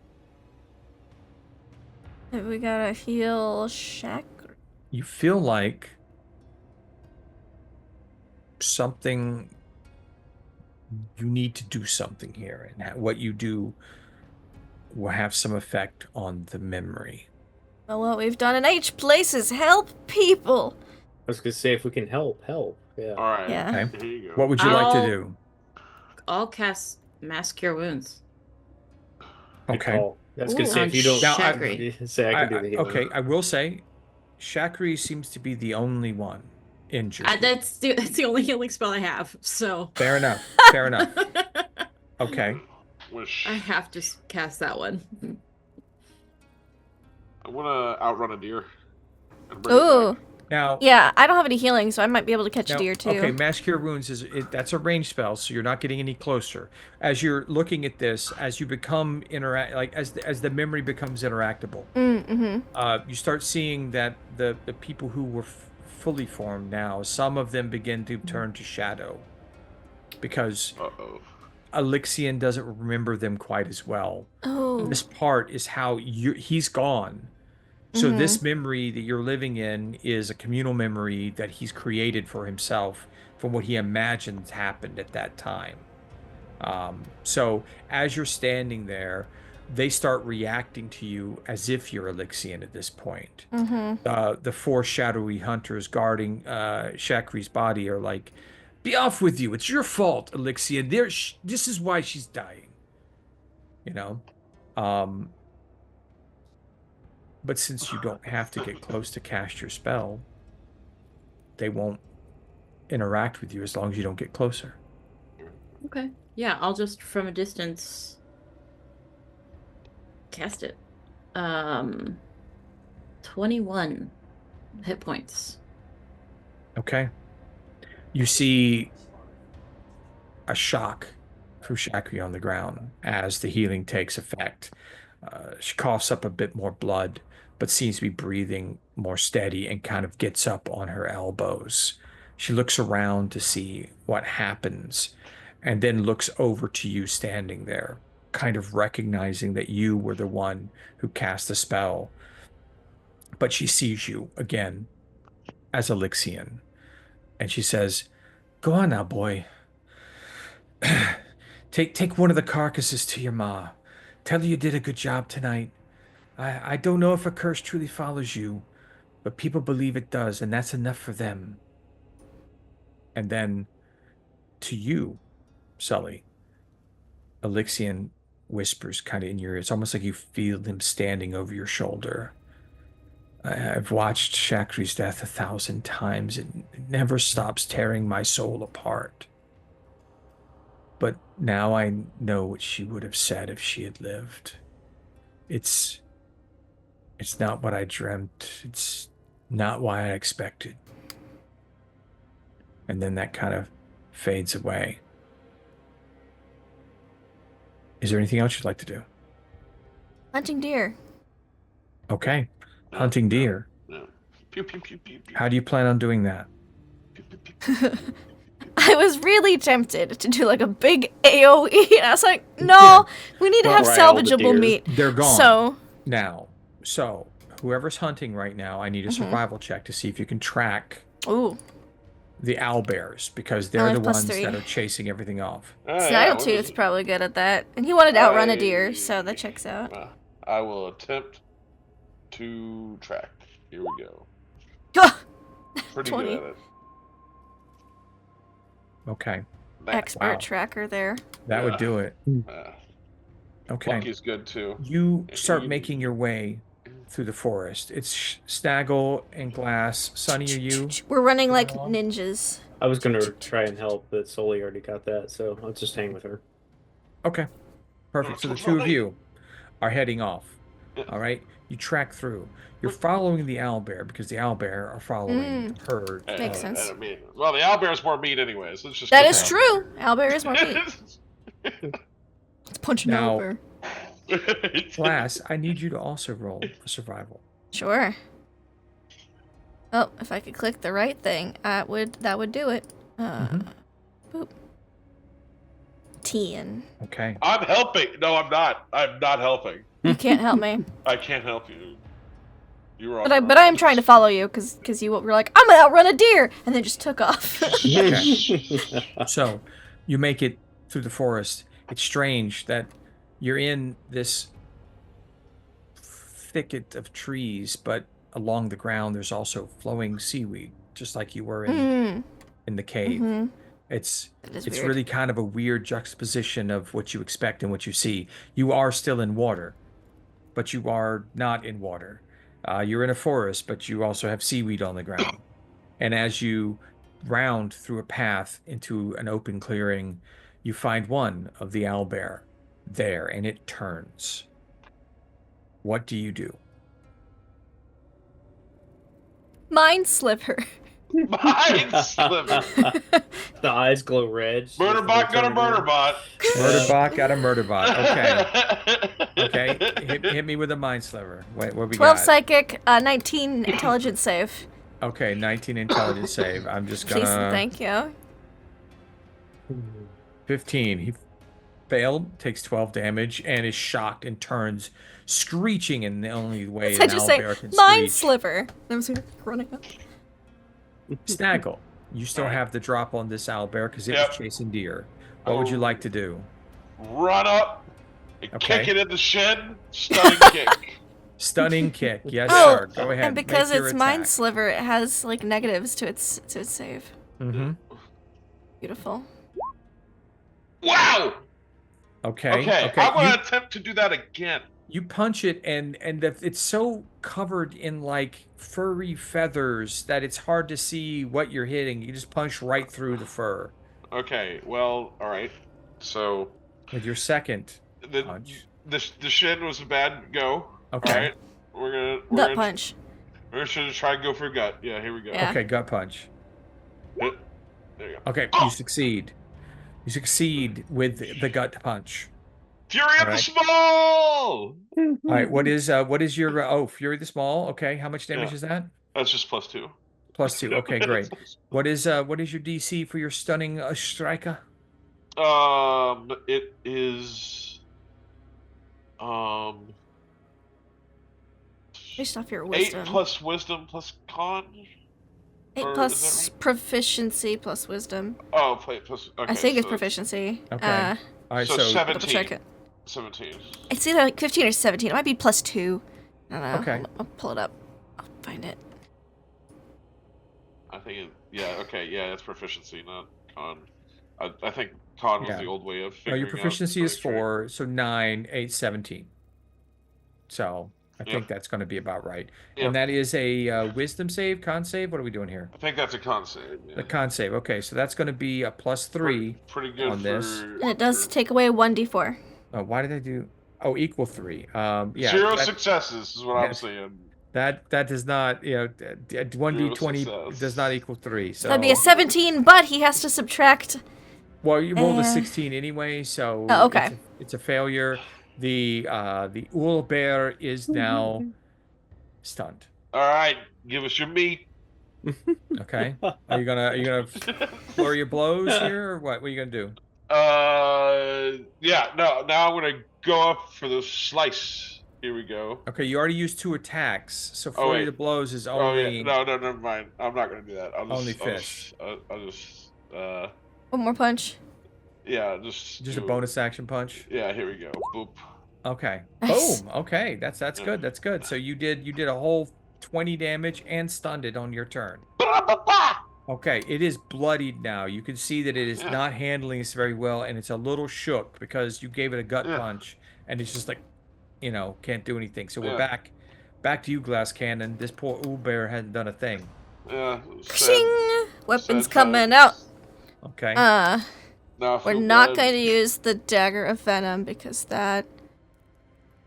We gotta heal Shaq. You feel like something, you need to do something here, and what you do will have some effect on the memory. Well, what we've done in H places help people. I was gonna say if we can help. Yeah. all right. Yeah. Okay. Here you go. What would you like to I'll- do? I'll cast Mass Cure Wounds. Good Okay. call. I was gonna Ooh. say if you don't Now, I- Shakri. say I can do the healing. Okay, I will say, Shakri seems to be the only one injured. That's the only healing spell I have, so. Fair enough. Fair enough. Okay. Wish I have to cast that one. I want to outrun a deer. And bring it Ooh. back. Now, Yeah, I don't have any healing, so I might be able to catch a deer too. okay, Mass Cure Wounds that's a ranged spell, so you're not getting any closer. As you're looking at this, as you become as the memory becomes interactable, you start seeing that the people who were fully formed now, some of them begin to turn to shadow, because Uh-oh. Elixian doesn't remember them quite as well. Oh. This part is how he's gone. So this memory that you're living in is a communal memory that he's created for himself from what he imagines happened at that time. So as you're standing there, they start reacting to you as if you're Elixian at this point. The four shadowy hunters guarding Shakri's body are like, "Be off with you! It's your fault, Elixian. This is why she's dying." You know. But since you don't have to get close to cast your spell, they won't interact with you as long as you don't get closer. Okay. Yeah, I'll just from a distance cast it. 21 hit points. Okay. You see a shock from Shakri on the ground as the healing takes effect. She coughs up a bit more blood, but seems to be breathing more steady and kind of gets up on her elbows. She looks around to see what happens and then looks over to you standing there, kind of recognizing that you were the one who cast the spell. But she sees you again as Elixian, and she says, "Go on now, boy. Take one of the carcasses to your ma. Tell her you did a good job tonight. I don't know if a curse truly follows you, but people believe it does, and that's enough for them." And then to you, Sully, Elixian whispers kind of in your ear. It's almost like you feel him standing over your shoulder. I've watched Shakri's death 1,000 times. It never stops tearing my soul apart. But now I know what she would have said if she had lived. It's not what I dreamt. It's not what I expected. And then that kind of fades away. Is there anything else you'd like to do? Hunting deer. Okay. Hunting deer. No. Pew, pew, pew, pew, pew. How do you plan on doing that? Pew, pew, pew, pew. I was really tempted to do like a big AoE, and I was like, no, we need to have Right, all the salvageable deer. meat. They're gone. So, Now, so whoever's hunting right now, I need a survival check to see if you can track ooh, the owlbears, because they're Only the plus ones 3. that are chasing everything off. Snaggletooth's probably good at that. And he wanted to outrun a deer, so that checks out. I will attempt to track. Here we go. Pretty 20. good at it. Okay, Expert Wow. tracker there. that would do it. Okay. Lucky's good too. You start making your way through the forest. It's Snaggle and Glass. Sunny, are you? We're running like ninjas. I was gonna try and help, but Sully already got that, so I'll just hang with her. Okay. Perfect. So the two of you are heading off. All right. You track through. You're following the owlbear because the owlbear are following the herd. Makes sense. Well, the owlbear's more meat anyways. Let's just That go is down. true. Owlbear is more meat. Let's punch an Now- owlbear. Glass, I need you to also roll for survival. Sure. Oh, if I could click the right thing, that would do it. Boop. 10. Okay. I'm helping. No, I'm not. I'm not helping. You can't help me. I can't help you. You were on But I am trying to follow you because you were like, I'm gonna outrun a deer, and then just took off. So you make it through the forest. It's strange that you're in this thicket of trees, but along the ground there's also flowing seaweed, just like you were in the cave. It's That is it's weird. really kind of a weird juxtaposition of what you expect and what you see. You are still in water, but you are not in water. You're in a forest, but you also have seaweed on the ground. And as you round through a path into an open clearing, you find one of the owlbear there, and it turns. What do you do? Mind sliver. Mind sliver. The eyes glow red. Murderbot got a murderbot. Murderbot got a murderbot. Okay. Okay. Hit me with a mind sliver. What we 12 got? psychic, 19 intelligence save. Okay, 19 intelligence save. I'm just Please gonna. and thank you. 15. He failed, takes 12 damage, and is shocked and turns, screeching in the only way So I an just say, owlbear can mind screech. sliver. And I'm sort of running up. Snaggle, you still have the drop on this owlbear because it was chasing deer. What would you like to do? Run up and Okay. kick it in the shin. Stunning kick. Stunning kick. Yes, Oh, sir. Go ahead. and because Make your it's mind attack. sliver, it has like negatives to its save. Mm-hmm. Beautiful. Wow. Okay. Okay. Okay. I'm gonna attempt to do that again. You punch it, and it's so covered in like furry feathers that it's hard to see what you're hitting. You just punch right through the fur Okay. Well. All right. So with your second the punch. the shin was a bad go. Okay. All right. We're Gut gonna punch. we're gonna try and go for gut. Yeah. Here we go. Yeah. Okay, gut punch. There you go. Okay, you succeed. You succeed with the gut punch. Fury of the Alright. Small. All right, what is your Fury the Small? Okay, how much damage Yeah. is that? That's just +2. +2. Okay, great. What is your DC for your stunning striker? It is Based off your 8 wisdom. plus wisdom plus con. 8 or plus is proficiency plus wisdom. Oh, play plus. Okay, I think it's so proficiency. Okay. All right, So so Double check 17. it. 17. It's either like 15 or 17. It might be +2. I don't know. Okay. I'll pull it up. I'll find it. I think it. Yeah. Okay. Yeah, it's proficiency, not con. I think con was Yeah. the old way of oh, figuring your proficiency out is 4, so 9, 8, 17. So I think that's going to be about right. Yeah. And that is a wisdom save, con save. What are we doing here? I think that's a con save. Yeah. The con save. Okay, so that's going to be a +3. Pretty good on for. this. And it does for- take away 1d4. Oh, why did I do? Oh, equal 3. Yeah. 0 that- successes is what I'm that- saying. That does not, 1d20 success. does not equal 3. So That'd be a 17, but he has to subtract. well, you rolled a Uh, 16 anyway, so Oh, okay. it's a failure. The owl bear is now stunned. All right, give us your meat. Okay. Are you gonna flurry your blows here, or what? What are you gonna do? Yeah, no. Now I'm gonna go up for the slice. Here we go. Okay, you already used 2 attacks, so Oh, flurry wait. the blows is Oh only yeah, no, never mind. I'm not gonna do that. Only fist. I'll just, One more punch. yeah, just just a do- bonus action punch. Yeah, here we go. Boop. Okay. Nice. Boom. Okay, that's Yeah. good. That's good. So you did a whole 20 damage and stunned it on your turn. Okay, it is bloodied now. You can see that it is Yeah. not handling this very well, and it's a little shook because you gave it a gut Yeah. punch, and it's just like, can't do anything. So we're Yeah. back to you, Glass Cannon. This poor bear hasn't done a thing. Yeah. Shing! Weapons sad coming times. out. Okay. Now I We're feel not bad. going to use the Dagger of Venom because that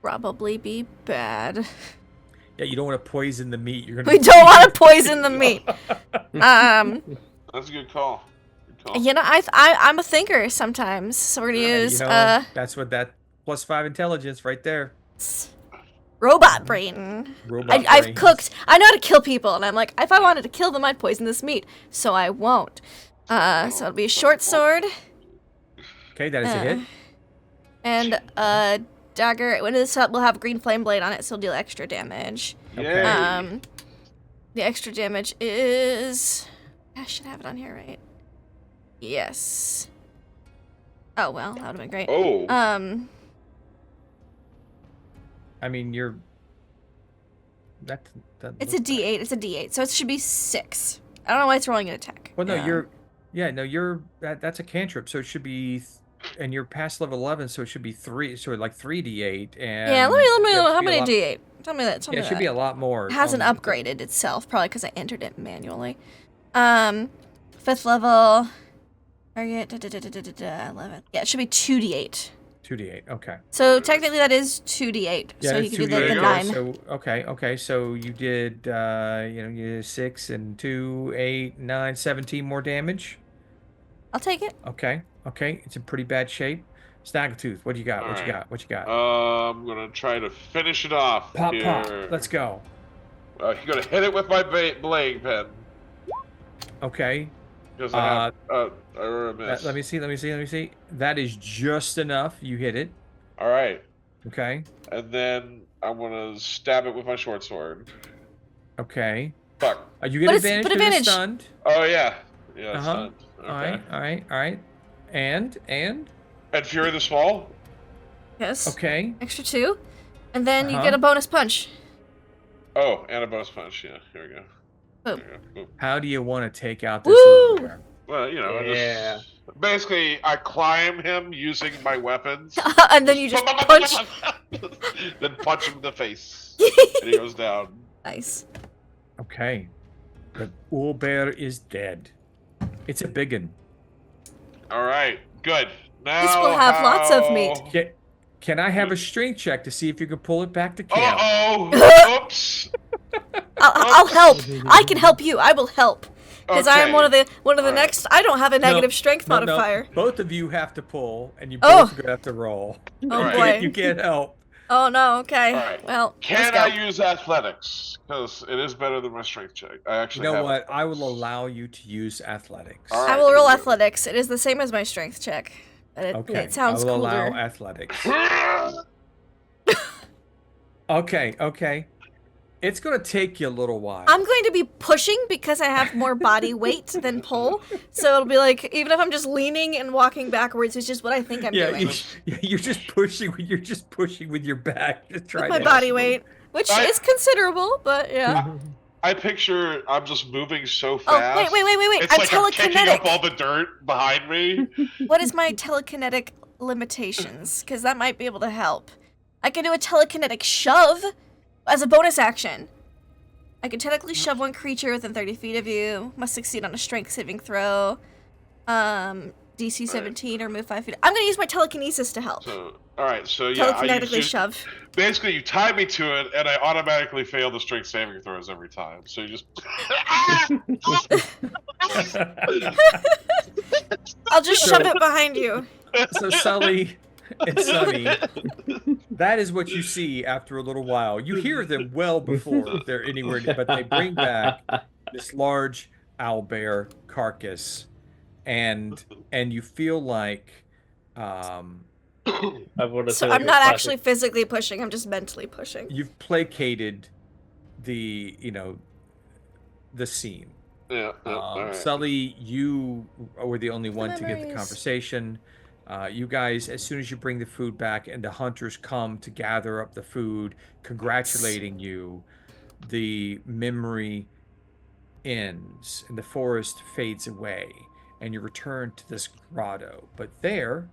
probably be bad. Yeah, you don't want to poison the meat. You're We gonna. don't want to poison the meat. That's a good call. Good call. I'm a thinker sometimes, so we're gonna use That's what that +5 intelligence right there. robot brain. Robot I've brains. cooked. I know how to kill people, and I'm like, if I wanted to kill them, I'd poison this meat. So I won't. So it'll be a short sword Okay, that is a hit. and a dagger. When this up, we'll have green flame blade on it, so it'll deal extra damage. Yay. The extra damage is. I should have it on here, right? Yes. Oh well, that would have been great. Oh. I mean, you're. That. It's a D8. It's a D8, so it should be 6. I don't know why it's rolling an attack. Well, no, you're. That's a cantrip, so it should be, and you're past level 11, so it should be 3. So like 3d8, and. Yeah, let me it know should how be a many lot- D8. Tell me that. Tell Yeah, me it should that. be a lot more. It hasn't on- upgraded itself, probably because I entered it manually. 5th level. Target. 11. Yeah, it should be 2d8. 2d8. Okay. So technically that is 2d8. Yeah, so you it's can do 2d8. the 9. So okay. So you did, you did 6 and 2, 8, 9, 17 more damage. I'll take it. Okay. It's in pretty bad shape. Snaggletooth, what you got? What you Alright. got? What you got? I'm gonna try to finish it off. Pop. here. Let's go. You're gonna hit it with my blade pen Okay. because I have or a miss. Let me see. That is just enough. You hit it. All right, Okay. and then I'm gonna stab it with my short sword. Okay. Fuck. You get Put advantage because advantage. it's stunned. Oh yeah, yeah. Uh-huh. Stunned. Okay. All right. And And Fury the Small. Yes. okay. Extra 2. And then you Uh-huh. get a bonus punch. Oh, and a bonus punch. Yeah, here we go. Boom. Here we go. Boom. How do you want to take out this Woo! little bear? Well, I Yeah. just basically I climb him using my weapons. And then you just punch. Then punch him in the face, and he goes down. Nice. Okay. The owl bear is dead. It's a biggin. All right, good. Now This will have lots of meat. Can I have a strength check to see if you can pull it back to camp? Uh-oh. Oops. I'll help. I can help you. I will help. Because I am Okay. one of the Alright. next. I don't have a negative strength No. modifier. Both of you have to pull, and you Oh. both are gonna have to roll. Oh Alright. boy. You can't help. Oh no. Okay. Alright. Well, Can let's I go. use athletics? Because it is better than my strength check. I You actually know have what? I will allow you to use athletics. All I right, will roll here we go. athletics. It is the same as my strength check. But Okay. it sounds I will allow cooler. athletics. Okay. It's gonna take you a little while. I'm going to be pushing because I have more body weight than pull. So it'll be like, even if I'm just leaning and walking backwards, it's just what I think I'm doing. You're just pushing. You're just pushing with your back to try With my to. body weight, which I- is considerable, but yeah. I picture I'm just moving so Oh, fast. wait. It's I'm like I'm kicking up telekinetic. all the dirt behind me. What is my telekinetic limitations? Because that might be able to help. I can do a telekinetic shove as a bonus action. I can technically shove one creature within 30 feet of you. Must succeed on a strength saving throw. DC DC 17 or move 5 feet. I'm gonna use my telekinesis to help. So, all right. So yeah, Telekinetically shove. basically you tie me to it, and I automatically fail the strength saving throws every time. So you just. I'll just shove it behind you. So Sully and Sunny, that is what you see after a little while. You hear them well before they're anywhere, but they bring back this large owlbear carcass, and you feel like I'm not actually physically pushing, I'm just mentally pushing. you've placated the the scene. Yeah. All right. Sully, you were the only one to get the memories. conversation. You guys, as soon as you bring the food back and the hunters come to gather up the food, congratulating you, the memory ends and the forest fades away, and you return to this grotto. But there,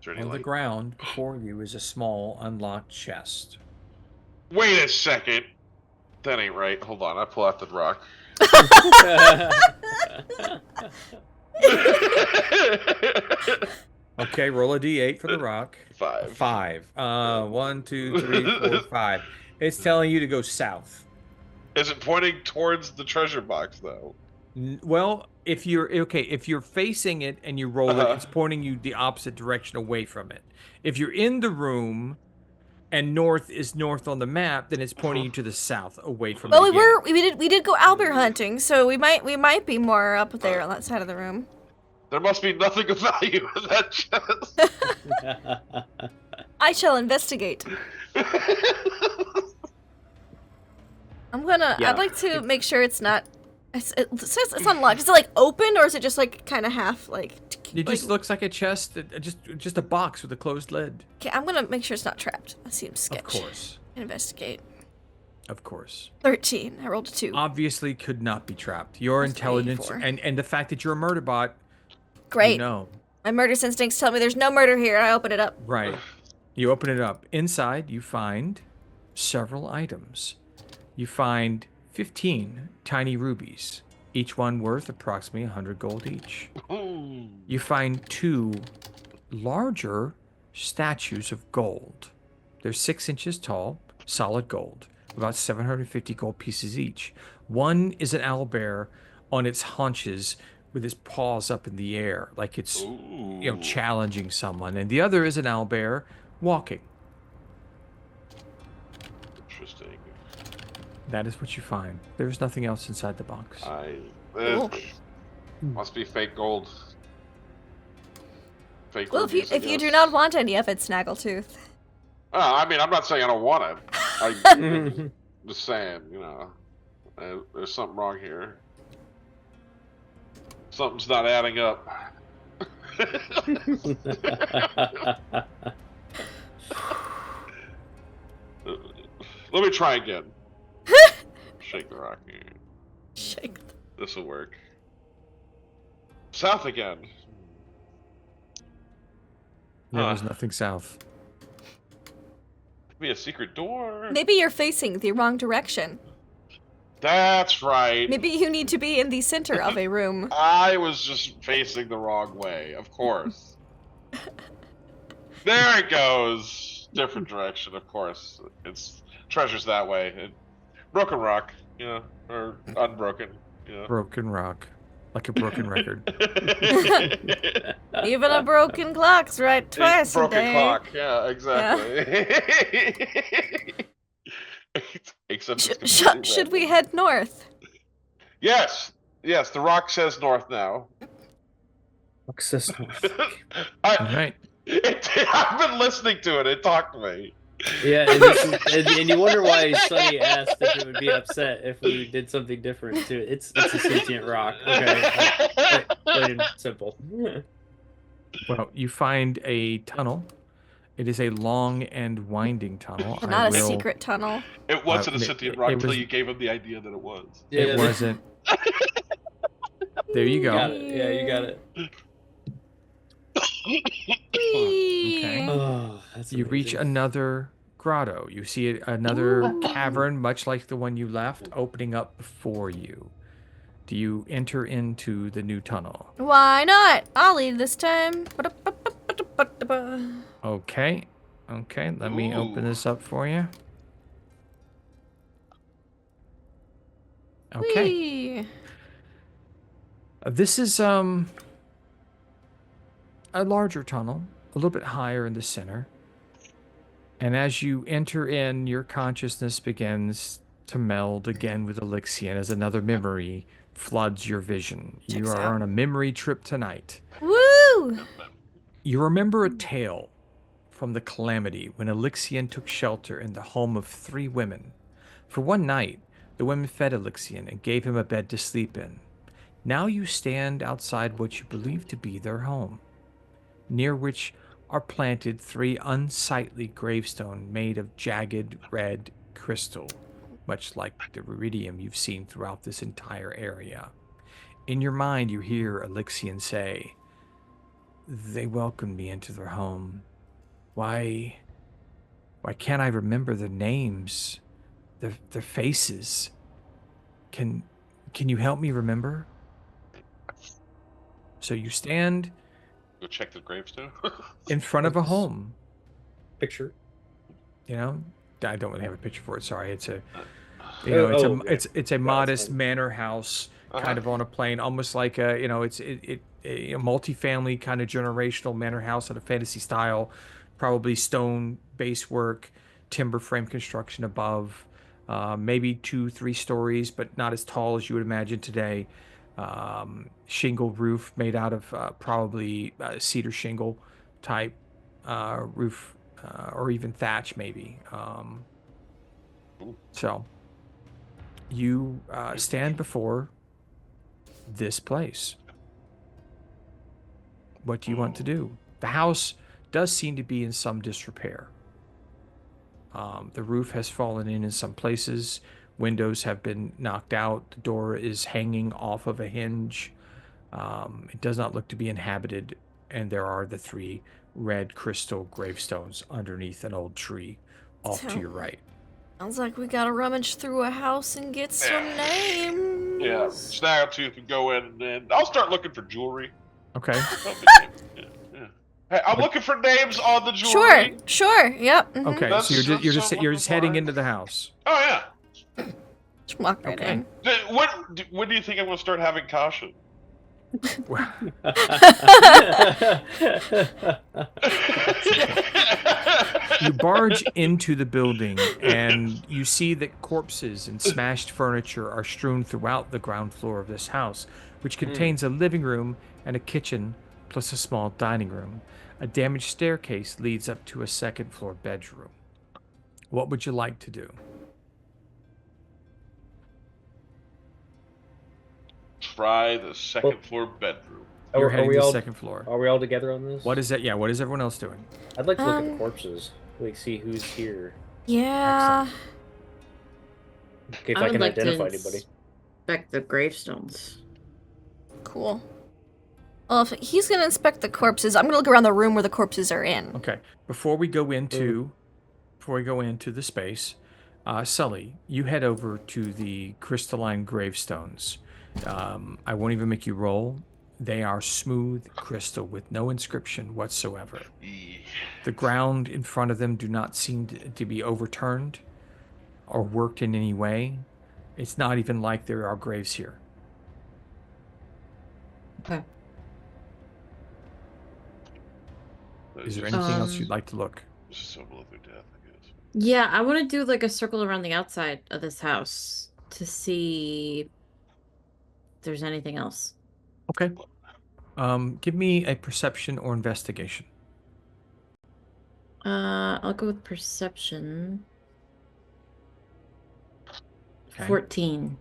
on the ground before you, is a small unlocked chest. Wait a second. That ain't right. Hold on. I pull out the rock. Okay, roll a d8 for the rock. 5. 5. 1, 2, 3, 4, 5. It's telling you to go south. Is it pointing towards the treasure box though? Well, if you're facing it and you roll it, it's pointing you the opposite direction away from it. If you're in the room and north is north on the map, then it's pointing you to the south, away from it. Well, we did go owlbear hunting, so we might be more up there on that side of the room. There must be nothing of value in that chest. I shall investigate. I'd like to make sure it's not. It says it's unlocked. Is it like open, or is it just like kind of half like? It just looks like a chest, just a box with a closed lid. Okay, I'm gonna make sure it's not trapped. That seems sketchy. Of course. Investigate. Of course. 13. I rolled a 2. Obviously could not be trapped. Your intelligence and the fact that you're a murder bot. Great. You know. My murder instincts tell me there's no murder here. I open it up. Right. You open it up. Inside, you find several items. You find 15 tiny rubies, each one worth approximately 100 gold each. You find 2 larger statues of gold. They're 6 inches tall, solid gold, about 750 gold pieces each. One is an owlbear on its haunches with its paws up in the air, like it's challenging someone, and the other is an owlbear walking. Interesting. That is what you find. There's nothing else inside the box. Must be fake gold. Fake. Well, if you do not want any of it, Snaggletooth. I mean, I'm not saying I don't want it. I'm just saying, there's something wrong here. Something's not adding up. Let me try again. Shake the rock. Shake. This will work. South again. There's nothing south. Could be a secret door. Maybe you're facing the wrong direction. That's right. Maybe you need to be in the center of a room. I was just facing the wrong way, of course. There it goes. Different direction, of course. It's treasures that way. Broken rock, or unbroken. Broken rock. Like a broken record. Even a broken clock's right twice a day. Broken clock, yeah, exactly. Yeah. Except should we head north? Yes, the rock says north now. Rock says north. All right. I've been listening to it. It talked to me. Yeah, and you wonder why Sunny asked if it would be upset if we did something different to it. It's a sentient rock. Okay, plain and simple. Well, you find a tunnel. It is a long and winding tunnel. Not a secret tunnel. It wasn't a sentient rock until you gave him the idea that it was. Yeah, it wasn't. There you go. Got it. Yeah, you got it. Okay. Oh, that's You reach another grotto. You see another cavern, much like the one you left, opening up before you. Do you enter into the new tunnel? Why not? I'll lead this time. Okay. Okay, let me open Ooh. this up for you. Okay. Whee! This is a larger tunnel, a little bit higher in the center. And as you enter in, your consciousness begins to meld again with Elixian as another memory floods your vision. You Checks are out. on a memory trip tonight. Woo! You remember a tale from the calamity when Elixian took shelter in the home of 3 women. For one night, the women fed Elixian and gave him a bed to sleep in. Now you stand outside what you believe to be their home, near which are planted 3 unsightly gravestones made of jagged red crystal, much like the iridium you've seen throughout this entire area. In your mind, you hear Elixian say, "They welcomed me into their home. Why can't I remember their names, their faces? Can you help me remember?" So you stand Go check the gravestone. in front of a home. Picture. You know, I don't really have a picture for it. Sorry, it's a Okay. it's a That's modest fine. manor house, Uh-huh. kind of on a plain, almost like a it's a multi-family kind of generational manor house in a fantasy style, probably stone base work, timber frame construction above, maybe 2-3 stories, but not as tall as you would imagine today. Shingle roof made out of probably cedar shingle type roof, or even thatch maybe. So you stand before this place. What do you want to do? The house does seem to be in some disrepair. The roof has fallen in some places. Windows have been knocked out. The door is hanging off of a hinge. It does not look to be inhabited, and there are the 3 red crystal gravestones underneath an old tree off to your right. Sounds like we gotta rummage through a house and get some names. Yeah, Snaggletooth can go in, and I'll start looking for jewelry. Okay. Yeah. Hey, I'm looking for names on the jewelry. Sure, yep. Okay, That's- so you're that's just what heading I'm into the house. Oh yeah. Just walk right Okay. in. When do you think I'm gonna start having caution? You barge into the building, and you see that corpses and smashed furniture are strewn throughout the ground floor of this house, which contains a living room and a kitchen, plus a small dining room. A damaged staircase leads up to a second floor bedroom. What would you like to do? Try the second floor bedroom. You're Are heading we to the all second floor. Are we all together on this? What is that? Yeah, what is everyone else doing? I'd like to look at the Um, corpses. Like see who's here. Yeah. Okay, if I I would can like to identify anybody. inspect the gravestones. Cool. Well, if he's gonna inspect the corpses, I'm gonna look around the room where the corpses are in. Okay. Before we go into the space, Sully, you head over to the crystalline gravestones. I won't even make you roll. They are smooth crystal with no inscription whatsoever. The ground in front of them do not seem to be overturned or worked in any way. It's not even like there are graves here. Okay. Is there anything else you'd like to look? Symbol of their death, I guess. Yeah, I want to do like a circle around the outside of this house to see if there's anything else. Okay. Give me a perception or investigation. I'll go with perception. Okay. 14.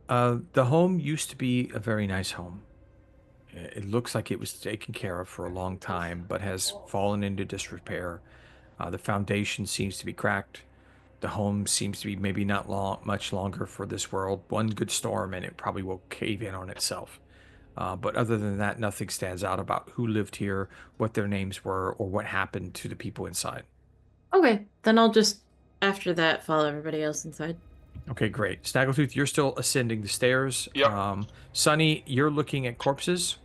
The home used to be a very nice home. It looks like it was taken care of for a long time, but has fallen into disrepair. The foundation seems to be cracked. The home seems to be maybe not much longer for this world. One good storm and it probably will cave in on itself. But other than that, nothing stands out about who lived here, what their names were, or what happened to the people inside. Okay, then I'll just, after that, follow everybody else inside. Okay, great. Snaggletooth, you're still ascending the stairs. Yep. Sunny, you're looking at corpses.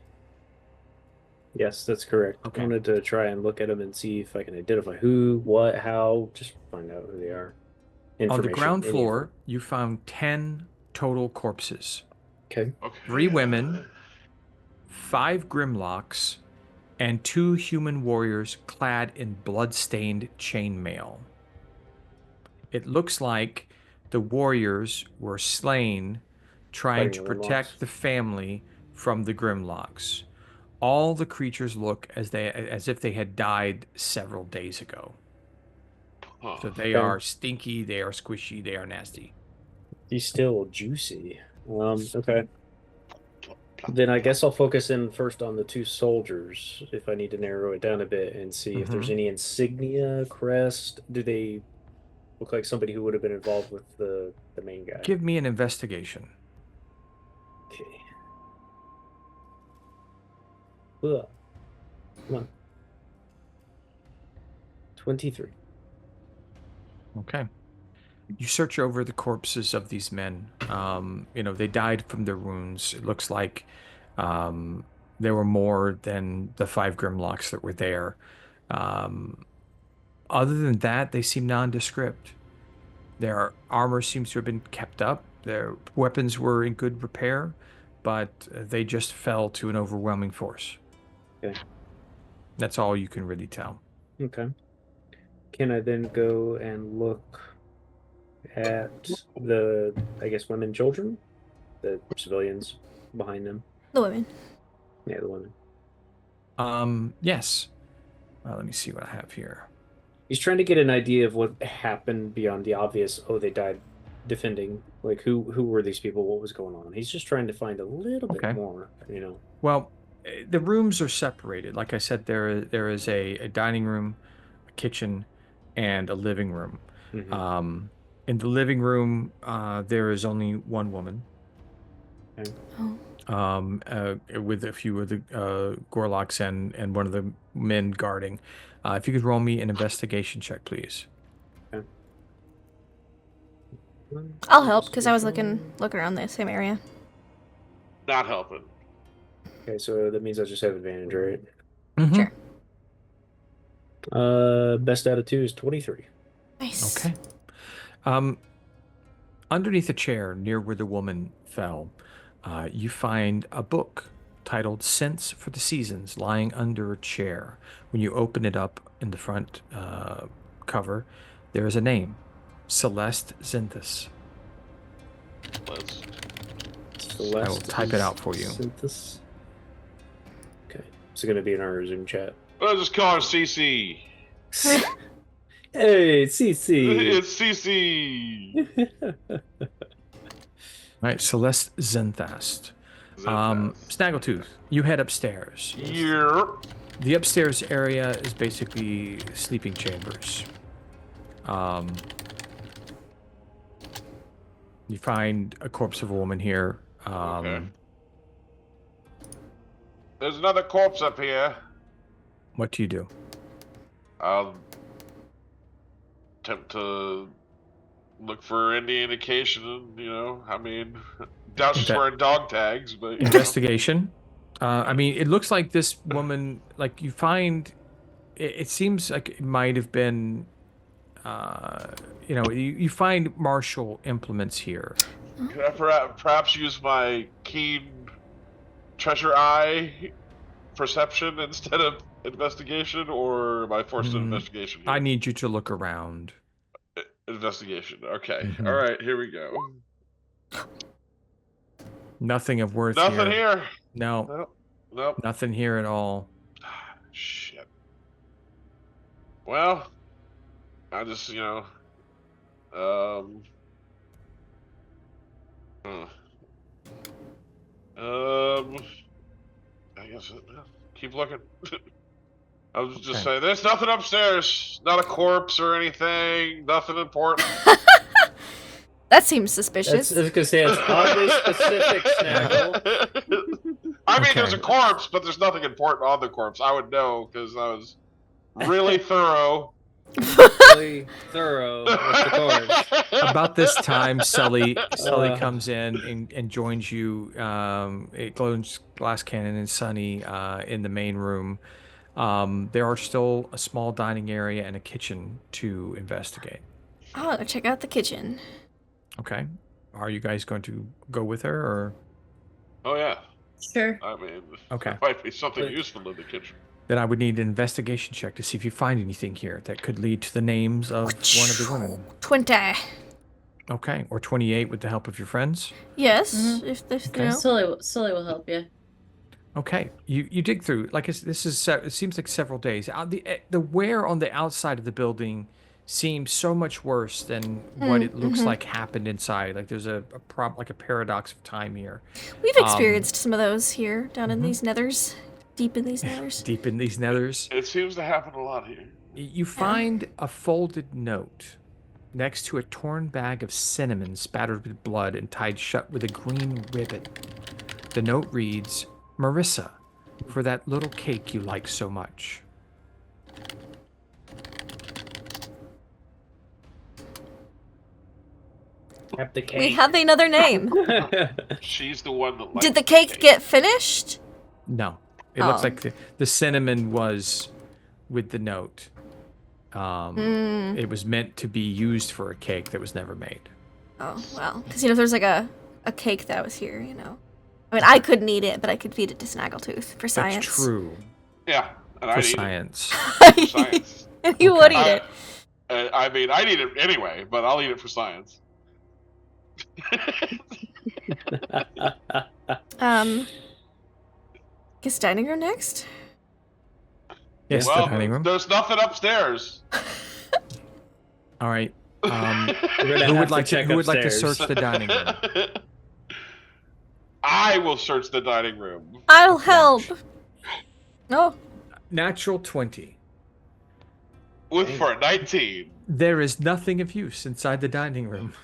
Yes, that's correct. I Okay. wanted to try and look at them and see if I can identify who, what, how, just find out who they are. On the Information. ground any floor, info. you found 10 total corpses. Okay. Okay. 3 women, 5 Grimlocks, and 2 human warriors clad in blood-stained chainmail. It looks like the warriors were slain trying Fighting to the protect Grimlocks. the family from the Grimlocks. All the creatures look as if they had died several days ago. Huh. So they are stinky, they are squishy, they are nasty. He's still juicy. Okay. Then I guess I'll focus in first on the 2 soldiers, if I need to narrow it down a bit and see if there's any insignia, crest. Do they look like somebody who would have been involved with the main guy? Give me an investigation. Okay. Ugh. Come on. 23. Okay. You search over the corpses of these men. They died from their wounds. It looks like there were more than the 5 Grimlocks that were there. Other than that, they seem nondescript. Their armor seems to have been kept up. Their weapons were in good repair, but they just fell to an overwhelming force. Okay. That's all you can really tell. Okay. Can I then go and look at the, I guess, women, children? The civilians behind them? The women. Yeah, the women. Yes. Let me see what I have here. He's trying to get an idea of what happened beyond the obvious, oh, they died defending. Like, who were these people? What was going on? He's just trying to find a little bit more, Well, the rooms are separated. Like I said, there is a dining room, a kitchen, and a living room. Mhm. In the living room, there is only one woman. Okay. With a few of the Gorlocks and one of the men guarding. If you could roll me an investigation check, please. Okay. I'll help because I was looking around the same area. Not helping. Okay, so that means I just have advantage, right? Mhm. Sure. Best out of 2 is 23. Nice. Okay. Underneath a chair near where the woman fell, you find a book titled Scents for the Seasons lying under a chair. When you open it up in the front cover, there is a name, Celeste Zinthus. Celeste I will type it out for you. Synthesis. Okay, it's going to be in our Zoom chat. I'll just call her CC. Hey, CC. It's CC. All right, Celeste Zinthast. Snaggletooth, you head upstairs. Yep. The upstairs area is basically sleeping chambers. You find a corpse of a woman here. Okay. There's another corpse up here. What do you do? I'll attempt to look for any indication, doubt she's Okay. wearing dog tags, but Investigation. It looks like this woman, like you find, it seems like it might have been, you find martial implements here. Could I perhaps use my keen treasure eye perception instead of investigation, or am I forced to investigation here? I need you to look around. Investigation. Okay. Mhm. All right. Here we go. Nothing of worth Nothing here. here. No, Nope. nothing here at all. Shit. Well, I just, I guess keep looking. I was just saying, there's nothing upstairs. Not a corpse or anything. Nothing important. That seems suspicious. I was gonna say it's oddly specific, Snaggle. I mean, there's a corpse, but there's nothing important on the corpse. I would know because I was really thorough. really thorough with the chords. About this time, Sully comes in and joins you. It glows glass cannon and Sunny in the main room. There are still a small dining area and a kitchen to investigate. Oh, check out the kitchen. Okay. Are you guys going to go with her or? Oh yeah. Sure. I mean, Okay. there might be something useful in the kitchen. Then I would need an investigation check to see if you find anything here that could lead to the names of one of the women. 20. Okay. Or 28 with the help of your friends. Yes, Mhm. if there's, Okay. you know. Sully will help you. Okay, you dig through like it seems like several days. The wear on the outside of the building seems so much worse than what it looks like happened inside. Like there's a paradox of time here. We've experienced some of those here down in these nethers. Deep in these nethers. Deep in these nethers, It seems to happen a lot here. you find a folded note next to a torn bag of cinnamon spattered with blood and tied shut with a green ribbon. The note reads, "Marissa, for that little cake you like so much." Have the We cake. have another name. She's the one that likes Did the cake get finished? No. It looks Oh. like the cinnamon was with the note. It was meant to be used for a cake that was never made. Oh, well. Because, you know, there's like a cake that was here, you know. I mean, I couldn't eat it, but I could feed it to Snaggletooth for science. That's true. Yeah, and For I'd eat science. it for science. And he would eat I- it. I mean, I'd eat it anyway, but I'll eat it for science. Guess dining room next? Yes, Well, the dining room. there's nothing upstairs. All right. We're gonna Who have would like to check who would like to upstairs. search the dining room? I will search the dining room. I'll help. Oh, Natural 20. With for a 19. There is nothing of use inside the dining room.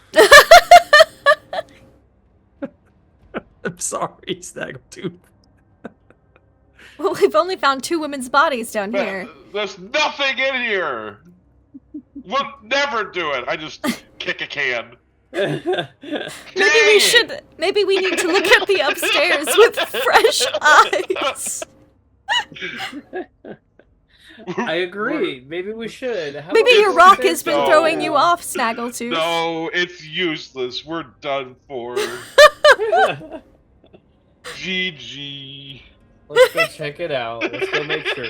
I'm sorry, Snaggletooth. well, we've only found 2 women's bodies down here. There's nothing in here. We'll never do it. I just kick a can. Maybe Dang we it! should. Maybe we need to look at the upstairs with fresh eyes. I agree. Maybe we should. How Maybe about your we rock search has been No. throwing you off, Snaggletooth. No, it's useless. We're done for. GG. Let's go check it out. Let's go make sure.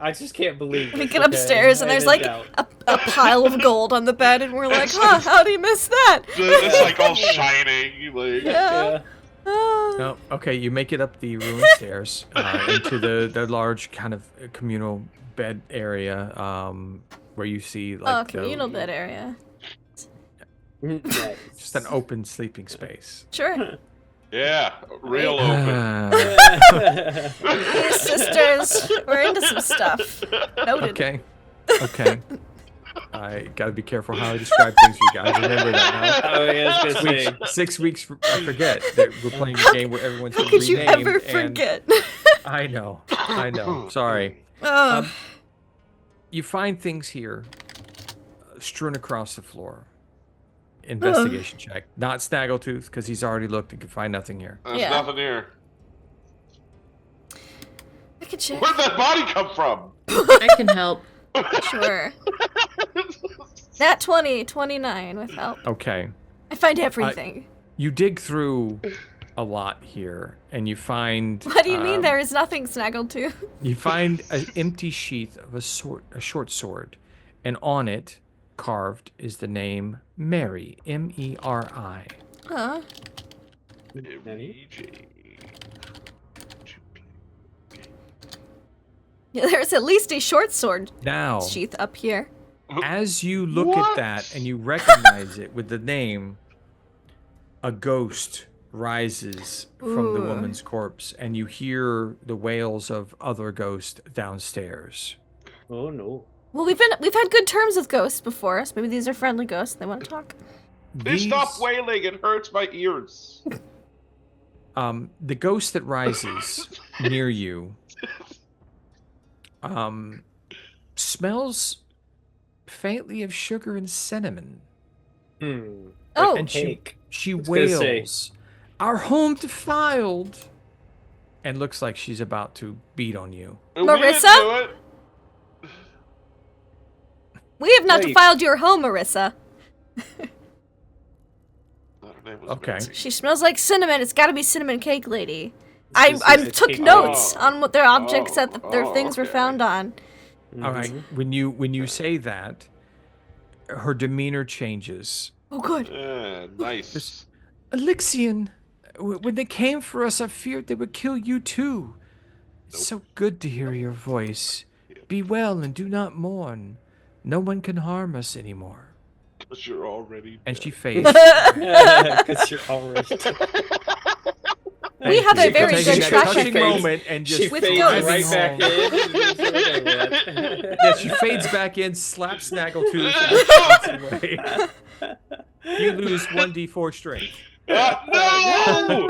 I just can't believe We this, get okay? upstairs and I'm there's in like doubt. a pile of gold on the bed, and we're like, huh, how'd he miss that? It's like all shining. Like, Yeah. Ah. No, okay, you make it up the ruined stairs into the large kind of communal bed area where you see like Oh, communal bed area. Nice. just an open sleeping space. Sure. yeah, real open. These sisters, we're into some stuff. Noted. Okay. Okay. I gotta be careful how I describe things for you guys. Remember that now. Oh, yeah, I was gonna say. 6 weeks, I forget that we're playing a game where everyone's How could you renamed. ever and forget? I know. Sorry. Oh, You find things here strewn across the floor. Investigation check. Not Snaggletooth, because he's already looked and can find nothing here. There's Yeah. nothing here. I could check. Where'd that body come from? I can help. Sure. Nat 20, 29 with help. Okay. I find everything. You dig through a lot here, and you find. What do you mean there is nothing snaggled to? You find an empty sheath of a short sword, and on it, carved, is the name Mary, M-E-R-I. Huh? MEG. Yeah, there's at least a short sword Now, sheath up here. as you look What? at that and you recognize it with the name, a ghost rises from the Ooh. woman's corpse, and you hear the wails of other ghosts downstairs. Oh no. Well, we've had good terms with ghosts before, so maybe these are friendly ghosts. They want to talk. Please stop wailing. It hurts my ears. The ghost that rises near you smells faintly of sugar and cinnamon. Hmm. Oh. And Cake. she was gonna say. wails, "Our home defiled," and looks like she's about to beat on you. We didn't Marissa? do it. We have not Wait. defiled your home, Marissa. Her name was Okay. Mary. She smells like cinnamon. It's got to be cinnamon cake lady. This I is a took cake notes lady. on what their objects Oh, that their things were okay. found on. All right. Mhm. When you say that, her demeanor changes. Oh, good. Yeah, nice. This- Elixion, when they came for us, I feared they would kill you too. It's so good to hear your voice. Be well and do not mourn. No one can harm us anymore. Because you're already And dead. she fades. Because you're already. We have a She very takes good that track touching record. moment and She just With fades ghosts. right back driving in. Yeah, she fades back in, slaps Snaggletooth, and walks away. You lose 1d4 strength. No! Oh,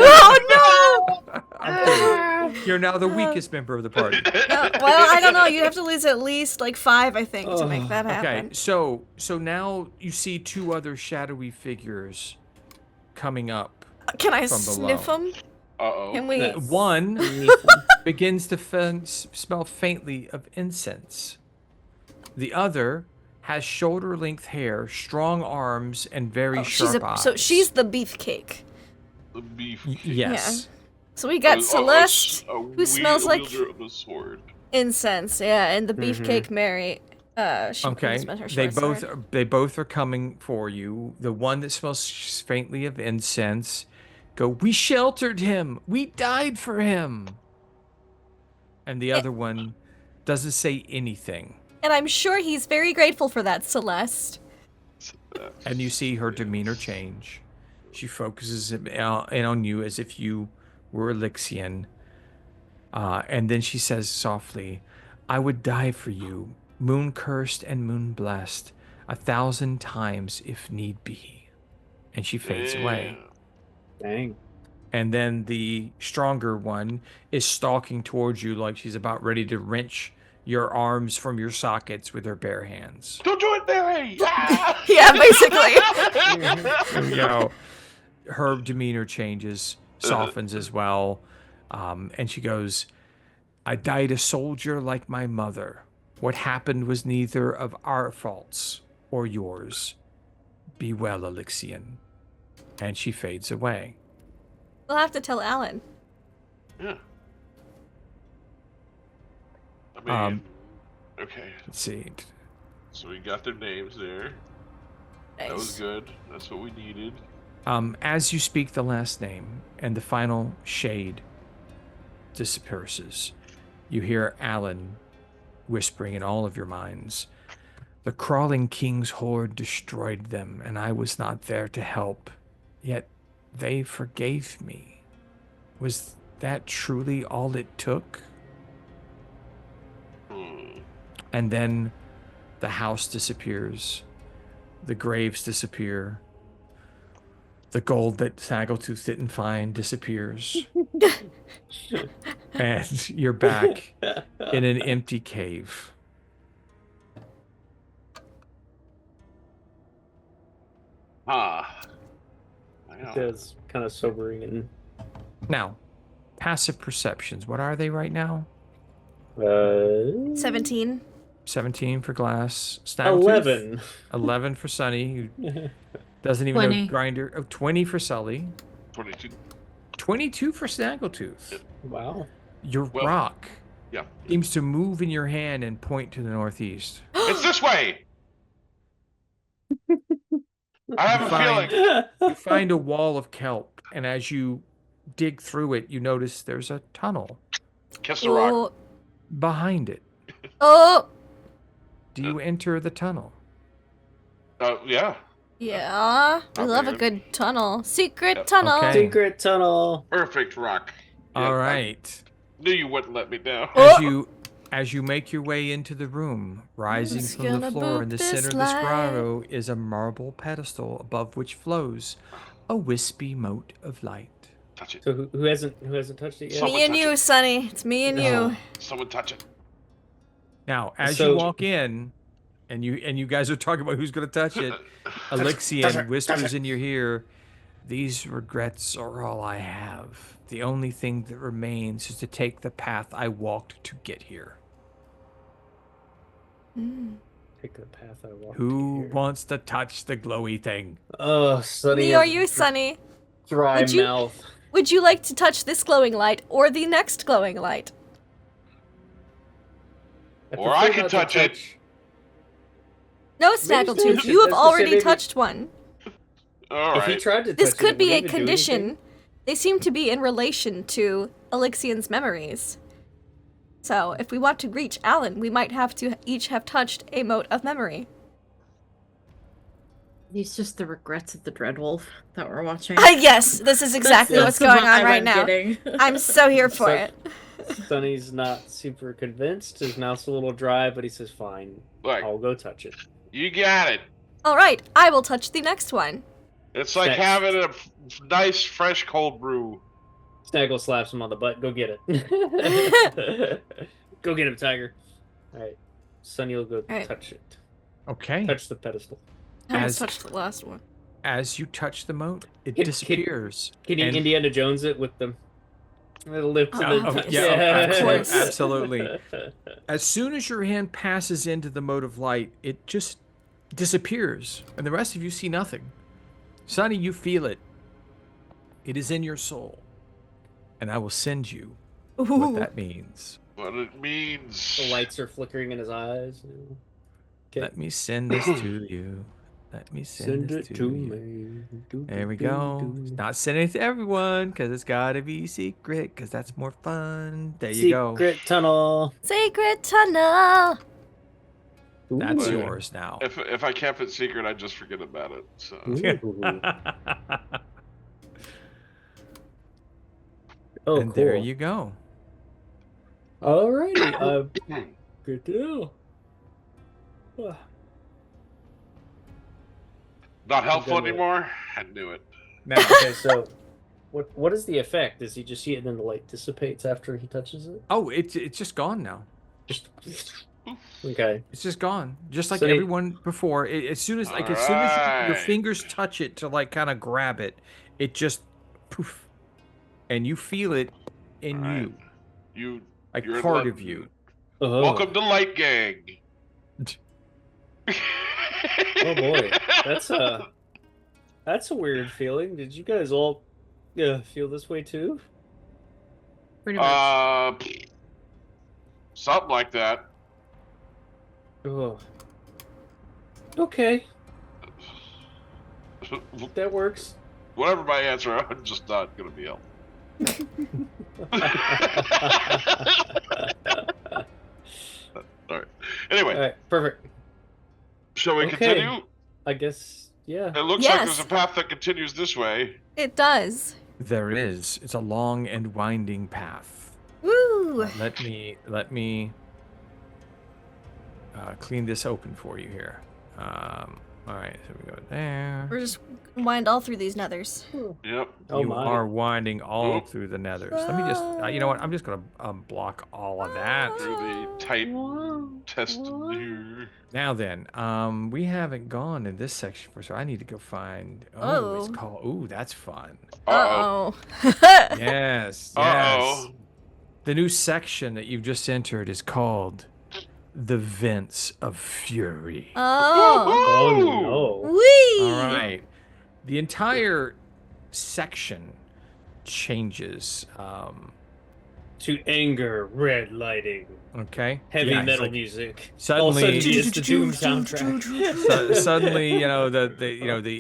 I'm kidding. You're now the weakest member of the party. no! Well, I don't know. You have to lose at least like 5, I think, to make that Okay, happen. so now you see two other shadowy figures coming up. Can I from sniff below. them? Uh-oh. Can we? Yes. One begins to smell faintly of incense. The other has shoulder-length hair, strong arms, and very Oh, sharp eyes. so she's the beefcake. The beef. Yes. So we got Celeste, who smells like wielder of a sword. incense, yeah, and the beefcake Mary. She Okay. smells her They short sword. both are coming for you. The one that smells faintly of incense go, "We sheltered him. We died for him." And the other one doesn't say anything. And I'm sure he's very grateful for that, Celeste. And you see her demeanor change. She focuses in on you as if you were Elixion. And then she says softly, "I would die for you, moon-cursed and moon-blessed, 1,000 times if need be." And she fades away. Dang. And then the stronger one is stalking towards you like she's about ready to wrench your arms from your sockets with her bare hands. Don't do it, Barry! Ah! Yeah, basically. You know, her demeanor changes, softens as well. And she goes, "I died a soldier like my mother. What happened was neither of our faults or yours. Be well, Elixion." And she fades away. We'll have to tell Alan. Yeah. I mean, okay. Let's see. So we got their names there. That was Nice. good. That's what we needed. As you speak the last name and the final shade disperses, you hear Alan whispering in all of your minds, "The crawling king's horde destroyed them, and I was not there to help. Yet they forgave me. Was that truly all it took?" And then the house disappears. The graves disappear. The gold that Snaggletooth didn't find disappears. And you're back in an empty cave. Ah. It is kind of sobering and. Now, passive perceptions. What are they right now? 17. 17 for Glass. Snaggletooth? 11. 11 for Sunny, who doesn't even 20. know Grinder. Oh, 20 for Sully. 22. 22 for Snaggletooth. Wow. Your Well, rock Yeah. seems to move in your hand and point to the northeast. It's this way! I have a Fine. feeling. You find a wall of kelp, and as you dig through it, you notice there's a tunnel Kiss the rock. Oh, behind it. oh, Do you enter the tunnel? Yeah. yeah. We Okay. love a good tunnel. Secret Yep. tunnel. Okay. Secret tunnel. Perfect rock. Yeah, All I right. knew you wouldn't let me down. Oh. As you make your way into the room, rising Who's from the gonna floor in the boot this center of this light? grotto is a marble pedestal above which flows a wispy mote of light. Touch it. So who hasn't touched it yet? Someone Me and touch you, it. Sonny. It's me and you. Someone touch it. Now, as you So- walk in, and you guys are talking about who's going to touch it, Touch Alexian it. whispers in your ear, "These regrets are all I have. The only thing that remains is to take the path I walked to get here. Take the path I walked Who here. wants to touch the glowy thing?" Oh, Sunny. Me or you, Sunny? Dry Would you- mouth. Would you like to touch this glowing light or the next glowing light? Or I can touch it. No, Snaggletooth, touch it. you have Let's just say already maybe- touched one. All If he right. tried to touch This it, could would be it a even do condition. anything? They seem to be in relation to Alexian's memories. So, if we want to reach Alan, we might have to each have touched a mote of memory. These just the regrets of the Dreadwolf that we're watching. Yes, this is exactly That's what's the going vibe on right I'm now. getting. I'm so here for So- it. Sunny's not super convinced. His mouth's a little dry, but he says, "Fine, Look, I'll go touch it." you got it. All right, I will touch the next one. It's like Next. having a nice, fresh cold brew. Snaggle slaps him on the butt. Go get it. Go get him, Tiger. All right, Sunny will go right. touch it. Okay. Touch the pedestal. I almost As- touched the last one. As you touch the mote, it Can- disappears. Can you And- Indiana Jones it with the lips? Oh, and the... obvious. yeah, of course. absolutely. As soon as your hand passes into the mote of light, it just disappears, and the rest of you see nothing. Sonny, you feel it. It is in your soul, and I will send you Ooh. what that means. What it means. The lights are flickering in his eyes. Okay. Let me send this to you. Let me send, Send this it to to you. me. Do, There we do, go. do. Not sending it to everyone, because it's got to be secret, because that's more fun. There you go. Secret tunnel. Sacred tunnel. That's Ooh. yours now. If I kept it secret, I'd just forget about it. So Ooh. Oh, And cool. there you go. Alrighty. Good deal. Ah, not helpful good with it. anymore. I knew it. Now, Okay, so what is the effect? Does he just see it and then the light dissipates after he touches it? oh, it's just gone now. Just okay. It's just gone, just like So they- everyone before. As soon as your Alright. fingers touch it to like kind of grab it, it just poof, and you feel it in Alright. you, You like You're in part love. of you. Oh, welcome to Light Gang. Oh boy, that's a weird feeling. Did you guys all feel this way too? Pretty much. Something like that. Oh. Okay, that works. Whatever my answer, I'm just not gonna be helpful. Alright. Anyway, All right, perfect. shall we Okay. continue? I guess yeah. It looks like Yes. there's a path that continues this way. It does. There is. It's a long and winding path. Woo! Let me clean this open for you here. All right, so we go there. We're just wind all through these nethers. Yep. Oh You my. are winding all Oop. through the nethers. Let me just, you know what? I'm just gonna block all of that. Through the tight test here. Now then, we haven't gone in this section for, so I need to go find. Oh, it's Oh. called. Ooh, that's fun. Uh-oh. Uh-oh. Yes, yes. Uh-oh. The new section that you've just entered is called the Vents of Fury. Oh. Oh no. Wee! All right. The entire section changes. To anger, red lighting, Okay. heavy Yeah, it's metal like music. suddenly- All of a sudden, it's the Doom soundtrack. suddenly,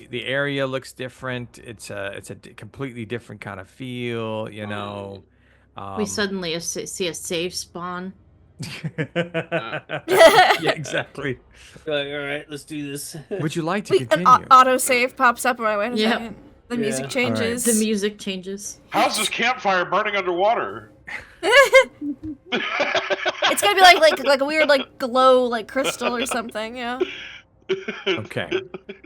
the area looks different. It's a completely different kind of feel. We suddenly see a save spawn. Yeah, exactly. Like, all right, let's do this. Would you like to Wait, an continue? autosave pops up. Right, wait a Yep. second. The music Yeah. changes. The music changes. How's this campfire burning underwater? It's gonna be like a weird glow crystal or something. Yeah. Okay.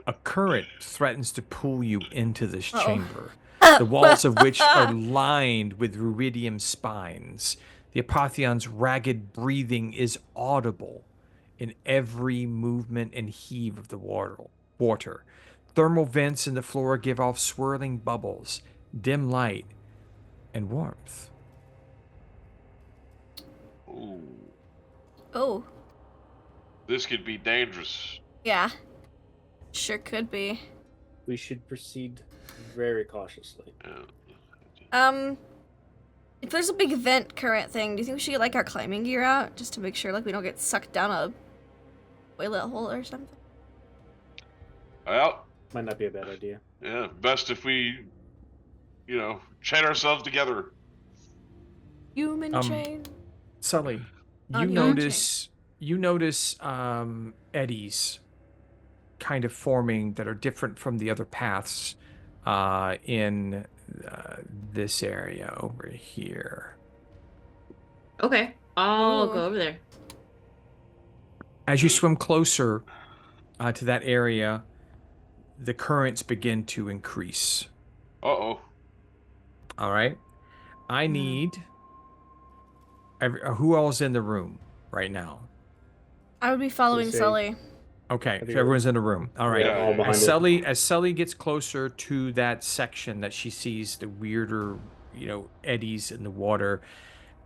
A current threatens to pull you into this Uh-oh. chamber, the walls of which are lined with ruidium spines. The Apotheon's ragged breathing is audible in every movement and heave of the water. Thermal vents in the floor give off swirling bubbles, dim light, and warmth. Ooh, Oh, this could be dangerous. yeah. Sure could be. We should proceed very cautiously. If there's a big vent current thing, do you think we should get like our climbing gear out just to make sure like we don't get sucked down a toilet hole or something? Well, Might not be a bad idea. yeah, best if we, chain ourselves together. Human chain. Sully, you On your notice eddies kind of forming that are different from the other paths in this area over here. Okay, I'll Ooh. go over there. As you swim closer to that area, the currents begin to increase. Uh-oh. All right. I need who all's in the room right now? I would be following Say- Sully. Okay, so you- everyone's in the room. All right. Yeah, all yeah, behind it. As Sully gets closer to that section that she sees the weirder, eddies in the water,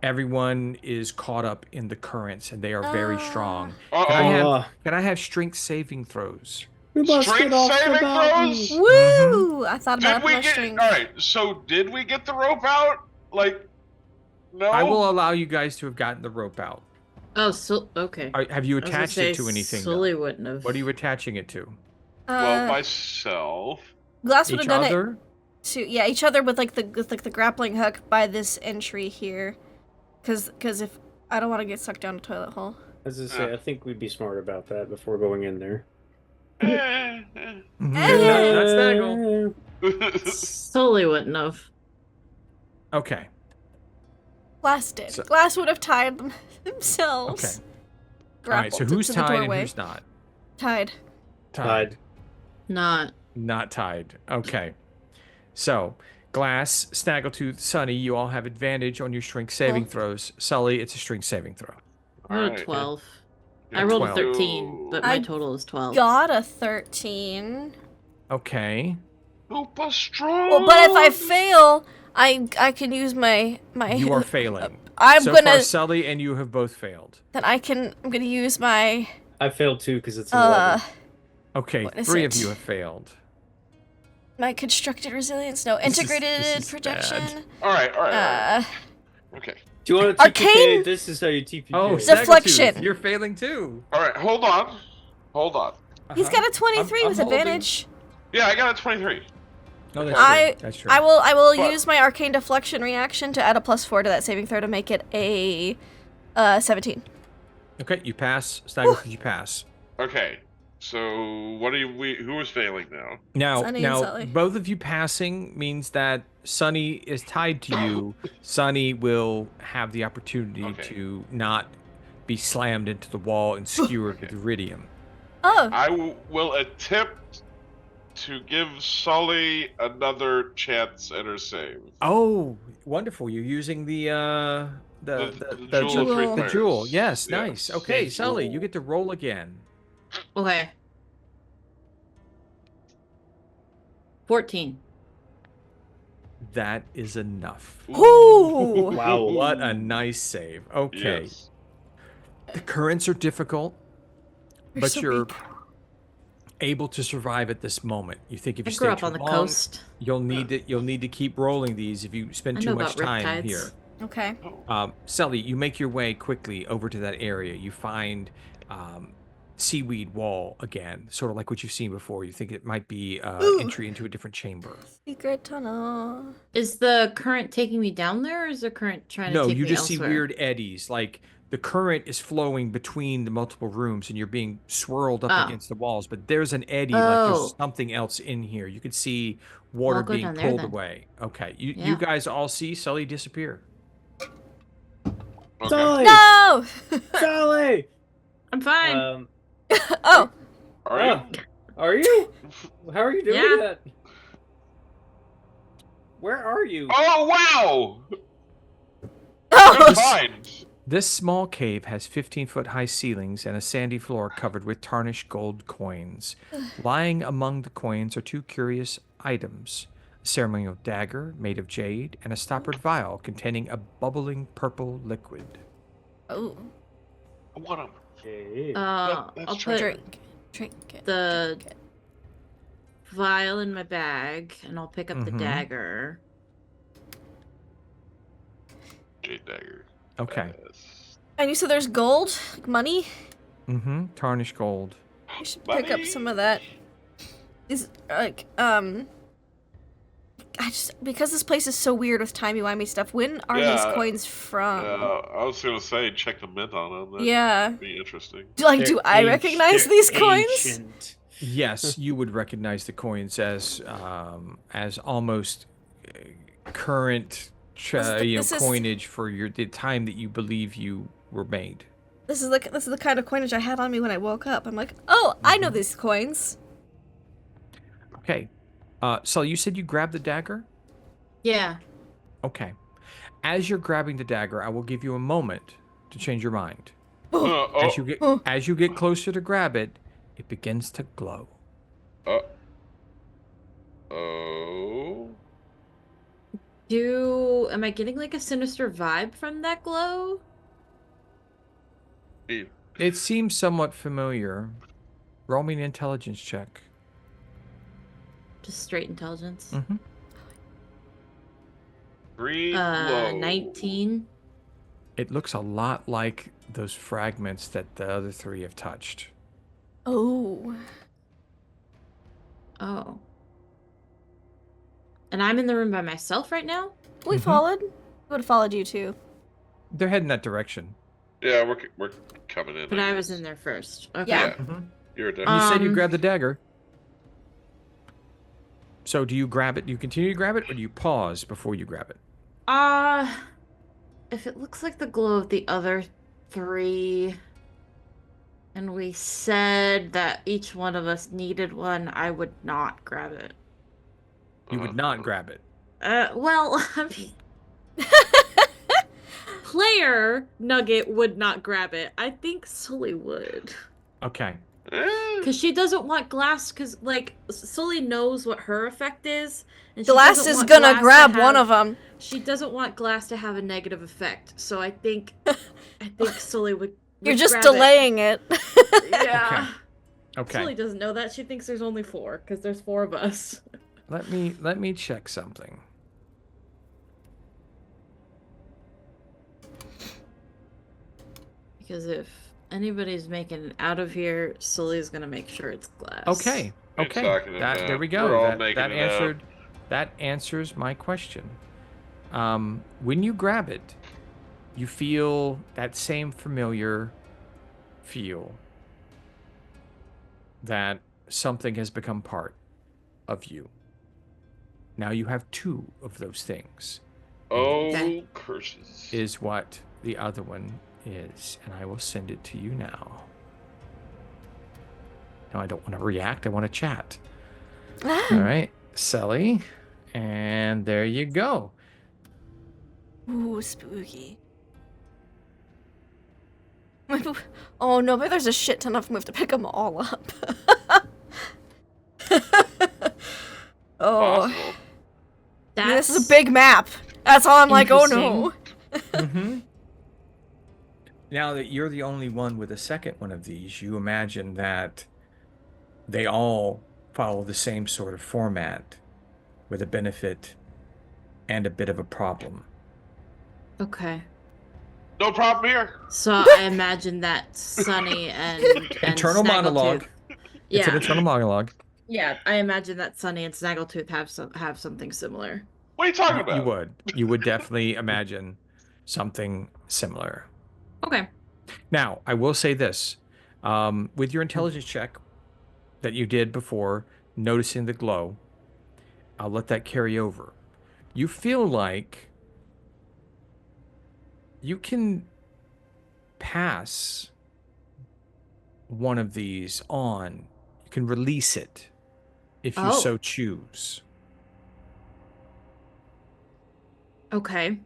everyone is caught up in the currents and they are very strong. Uh-oh. Can I have strength saving throws? We must Strength get off the saving mountain. throws? Woo! I thought about Did we my get... strength. Alright, so did we get the rope out? Like, no? I will allow you guys to have gotten the rope out. Oh, so okay. Have you I was gonna attached it say to anything? though? Sully wouldn't have. What are you attaching it to? Well, myself. Glass would Each have done other? it to each other with like the grappling hook by this entry here, because if I don't want to get sucked down a toilet hole. As I say, I think we'd be smart about that before going in there. Not Snaggle. Sully wouldn't have. Okay. Glass did. So- Glass would have tied them themselves. Okay. All right. So Grappled who's to the tied and doorway. who's not? Tied? Tied. Not. Not tied. Okay. So, Glass, Snaggletooth, Sunny, you all have advantage on your strength saving throws. Sully, it's a strength saving throw. I rolled a Alright. 12. Yeah, I rolled 12. a 13, but my I total is 12. Got a 13. Okay. Super strong. Well, but if I fail, I can use my You are failing. I'm so gonna. far, Sully and you have both failed. Then I'm gonna use my I failed too because it's an 11. Okay, What is 3 it? of you have failed. my constructed resilience. No, This is integrated bad. projection. Alright. Okay. Do you want to TPK? Arcane- This is how you TPK. Oh, Deflection. Snaggletooth, you're failing too. Alright, hold on. He's got a 23 I'm with holding. advantage. Yeah, I got a 23. No, that's I- true. That's true. I will But- use my arcane deflection reaction to add a +4 to that saving throw to make it a 17. Okay, you pass. Snaggletooth, you pass. Okay. So, who is failing now? Sunny and Sully. Both of you passing means that Sunny is tied to you. Sunny will have the opportunity Okay. to not be slammed into the wall and skewered with iridium. Oh, I will attempt to give Sully another chance at her save. Oh, wonderful! You're using the Jewel of Three The the Fires. jewel. Yes, Yeah. nice. Okay, The Sully, jewel. you get to roll again. Okay. 14. That is enough. ooh. Wow. What a nice save. Okay, Yes. the currents are difficult, You're but so you're weak. able to survive at this moment. You think if I you grew stay up too on the long, coast. you'll need to keep rolling these if you spend I too know much about time riptides. here. Okay. Sully, you make your way quickly over to that area. You find seaweed wall again, sort of like what you've seen before. You think it might be entry into a different chamber. Secret tunnel. Is the current taking me down there, or is the current trying to No, take you me just elsewhere? see weird eddies. Like the current is flowing between the multiple rooms, and you're being swirled up Oh. against the walls. But there's an eddy, like there's Oh. something else in here. You could see water I'll go being down there pulled then. away. Okay, you Yeah. guys all see Sully disappear. Okay. Sully! No. Sully! I'm fine. Oh. All right. Are you? How are you doing Yeah. that? Where are you? Oh wow! You're fine. This small cave has 15-foot high ceilings and a sandy floor covered with tarnished gold coins. Lying among the coins are two curious items: a ceremonial dagger made of jade and a stoppered vial containing a bubbling purple liquid. Oh, I want him. Okay. I'll Let's put try drink it. the drink it. vial in my bag, and I'll pick up the dagger. Jade dagger. Okay. Yes. And you said there's gold, like money. Tarnished gold. You should pick up some of that. Is like I just because this place is so weird with timey-wimey stuff. When are these coins from? I was gonna say check the mint on them. That'd Yeah. be interesting. Do I recognize these coins? Ancient. Yes, you would recognize the coins as almost current coinage for the time that you believe you were made. This is the kind of coinage I had on me when I woke up. I'm like, oh, I know these coins. Okay. So you said you grabbed the dagger? Yeah. Okay. As you're grabbing the dagger, I will give you a moment to change your mind. As you get closer to grab it, it begins to glow. Oh. Am I getting like a sinister vibe from that glow? It seems somewhat familiar. Roll me an intelligence check. Just straight intelligence. Green glow. 19. It looks a lot like those fragments that the other three have touched. Oh. Oh. And I'm in the room by myself right now? We followed. We would have followed you too. They're heading that direction. Yeah, we're coming in. But I was in there first. Okay. Yeah. You're there. You said you grabbed the dagger. So do you grab it? Do you continue to grab it, or do you pause before you grab it? If it looks like the glow of the other three, and we said that each one of us needed one, I would not grab it. You would not grab it. Well, I mean, player Nugget would not grab it. I think Sully would. Okay. Because she doesn't want glass, because, like, Sully knows what her effect is. And she Glass doesn't is want gonna glass grab to one have- of them. She doesn't want glass to have a negative effect. So I think Sully would You're just grab delaying it. Yeah. Okay. Sully doesn't know that. She thinks there's only 4, because there's 4 of us. Let me check something. Because if anybody's making it out of here, Sully's gonna make sure it's glass. Okay. Okay. Talking about- There we we're go. all That making it answered. That answers my question. When you grab it, you feel that same familiar feel that something has become part of you. Now you have 2 of those things. Oh, Okay. curses. Is what the other one is, and I will send it to you now. No, I don't want to react. I want to chat. All right, Sully, and there you go. Ooh, spooky. Oh no, but there's a shit ton of them. We have to pick them all up. Oh, Possible. I mean, this is a big map. That's all I'm like, oh no. Now that you're the only one with a second one of these, you imagine that they all follow the same sort of format with a benefit and a bit of a problem. Okay. No problem here. So I imagine that Sunny and Internal Snaggletooth- monologue. It's an Yeah. internal monologue. Yeah, I imagine that Sunny and Snaggletooth have something similar. What are you talking about? You would definitely imagine something similar. Okay. Now, I will say this. With your intelligence check that you did before, noticing the glow, I'll let that carry over. You feel like you can pass one of these on. You can release it if you so choose. Okay.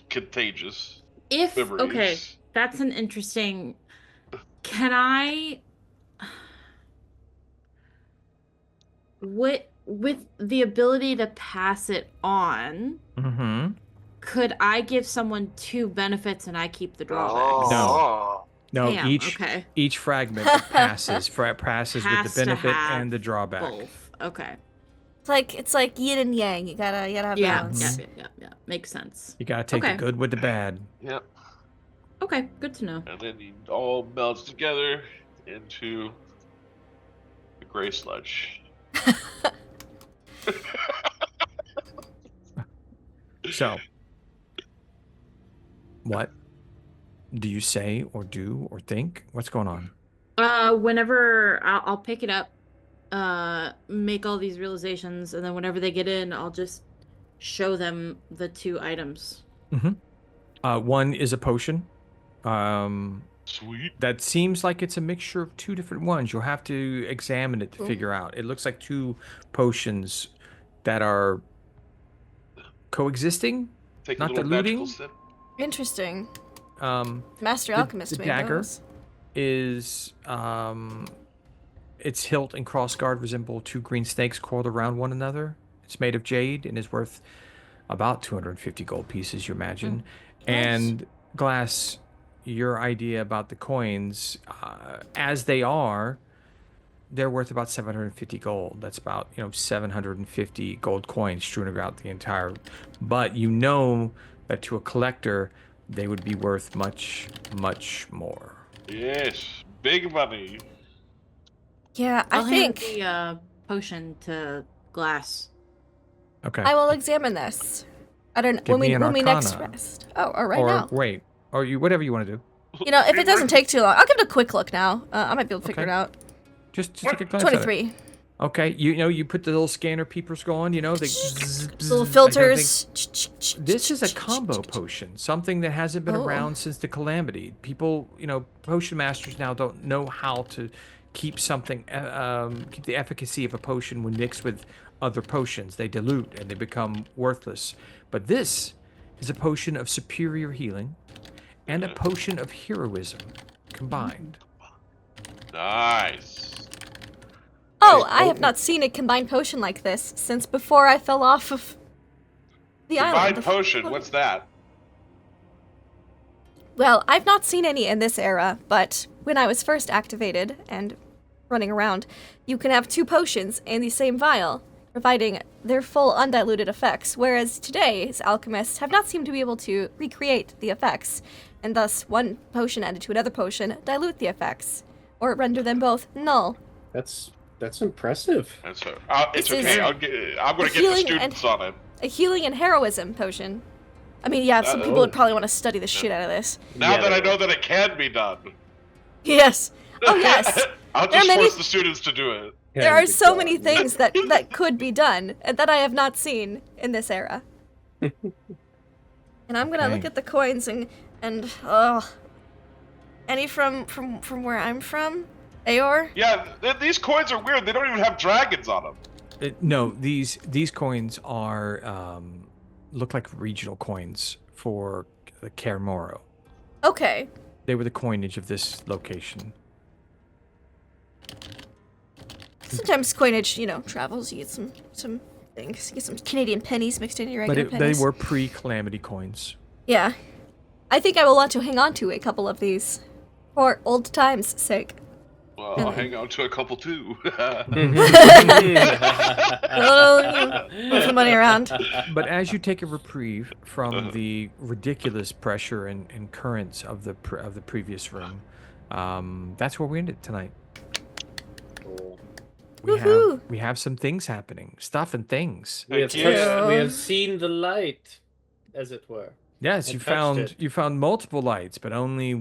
Contagious. If okay, memories. that's an interesting. Can I? With the ability to pass it on, Mm-hmm. could I give someone 2 benefits and I keep the drawbacks? Oh. No, Damn, okay. each fragment passes passes with the Has to benefit have and the drawback. both. Okay. It's like yin and yang. You gotta have Yeah, balance. yeah. Makes sense. You gotta take the Okay. good with the bad. Yep. Okay, good to know. And then it all melts together into the gray sludge. So, what do you say or do or think? What's going on? Whenever I'll pick it up, make all these realizations, and then whenever they get in, I'll just show them the 2 items. One is a potion. Sweet. That seems like it's a mixture of 2 different ones. You'll have to examine it to figure out. It looks like 2 potions that are coexisting, Take not a little diluting. magical sip. Interesting. Um, Master Alchemist the made dagger those. is its hilt and crossguard resemble 2 green snakes coiled around one another. It's made of jade and is worth about 250 gold pieces, you imagine. And Glass, your idea about the coins, as they are, they're worth about 750 gold. That's about 750 gold coins strewn about the entire. But you know that to a collector, they would be worth much, much more. Yes, big money. Yeah, I'll I think hand the potion to Glass. Okay. I will examine this. I don't Give when me an we next Arcana. rest. Oh, or right or now. wait, or you whatever you want to do. If it doesn't take too long, I'll give it a quick look now. I might be able to figure Okay. it out. Just take a glance at it. 23. Okay, you put the little scanner peepers going. They Little that kind of filters. thing. This is a combo potion, something that hasn't been Oh. around since the Calamity. People, potion masters now don't know how to keep something, keep the efficacy of a potion when mixed with other potions. They dilute and they become worthless. But this is a potion of superior healing and a potion of heroism combined. Nice. Oh, I have not seen a combined potion like this since before I fell off of the island. Combined potion, what's that? Well, I've not seen any in this era, but when I was first activated and running around, you can have 2 potions in the same vial, providing their full undiluted effects, whereas today's alchemists have not seemed to be able to recreate the effects, and thus one potion added to another potion dilute the effects, or render them both null. That's impressive. It's This okay. is I'm going to get the healing students on it. A healing and heroism potion. I mean, yeah, some people would probably want to study the shit out of this. Now Yeah, that I they know that it can be done. Yes. Oh, yes. I'll There are just many- force the students to do it. There are Good so job. many things that could be done and that I have not seen in this era. And I'm gonna look Okay. at the coins and any from where I'm from, Aor. Yeah, these coins are weird. They don't even have dragons on them. No, these coins are look like regional coins for the Kermoro. Okay. They were the coinage of this location. Sometimes coinage, travels. You get some things. You get some Canadian pennies mixed in your But regular they pennies. were pre-calamity coins. Yeah. I think I will want to hang on to a couple of these for old times' sake. Well, I'll hang on to a couple too. A little some money around. But as you take a reprieve from the ridiculous pressure and currents of the previous room, that's where we ended tonight. Cool. Woohoo! We have some things happening, stuff and things. We have Thank you. touched, we have seen the light, as it were. Yes, I you touched it. found multiple lights, but only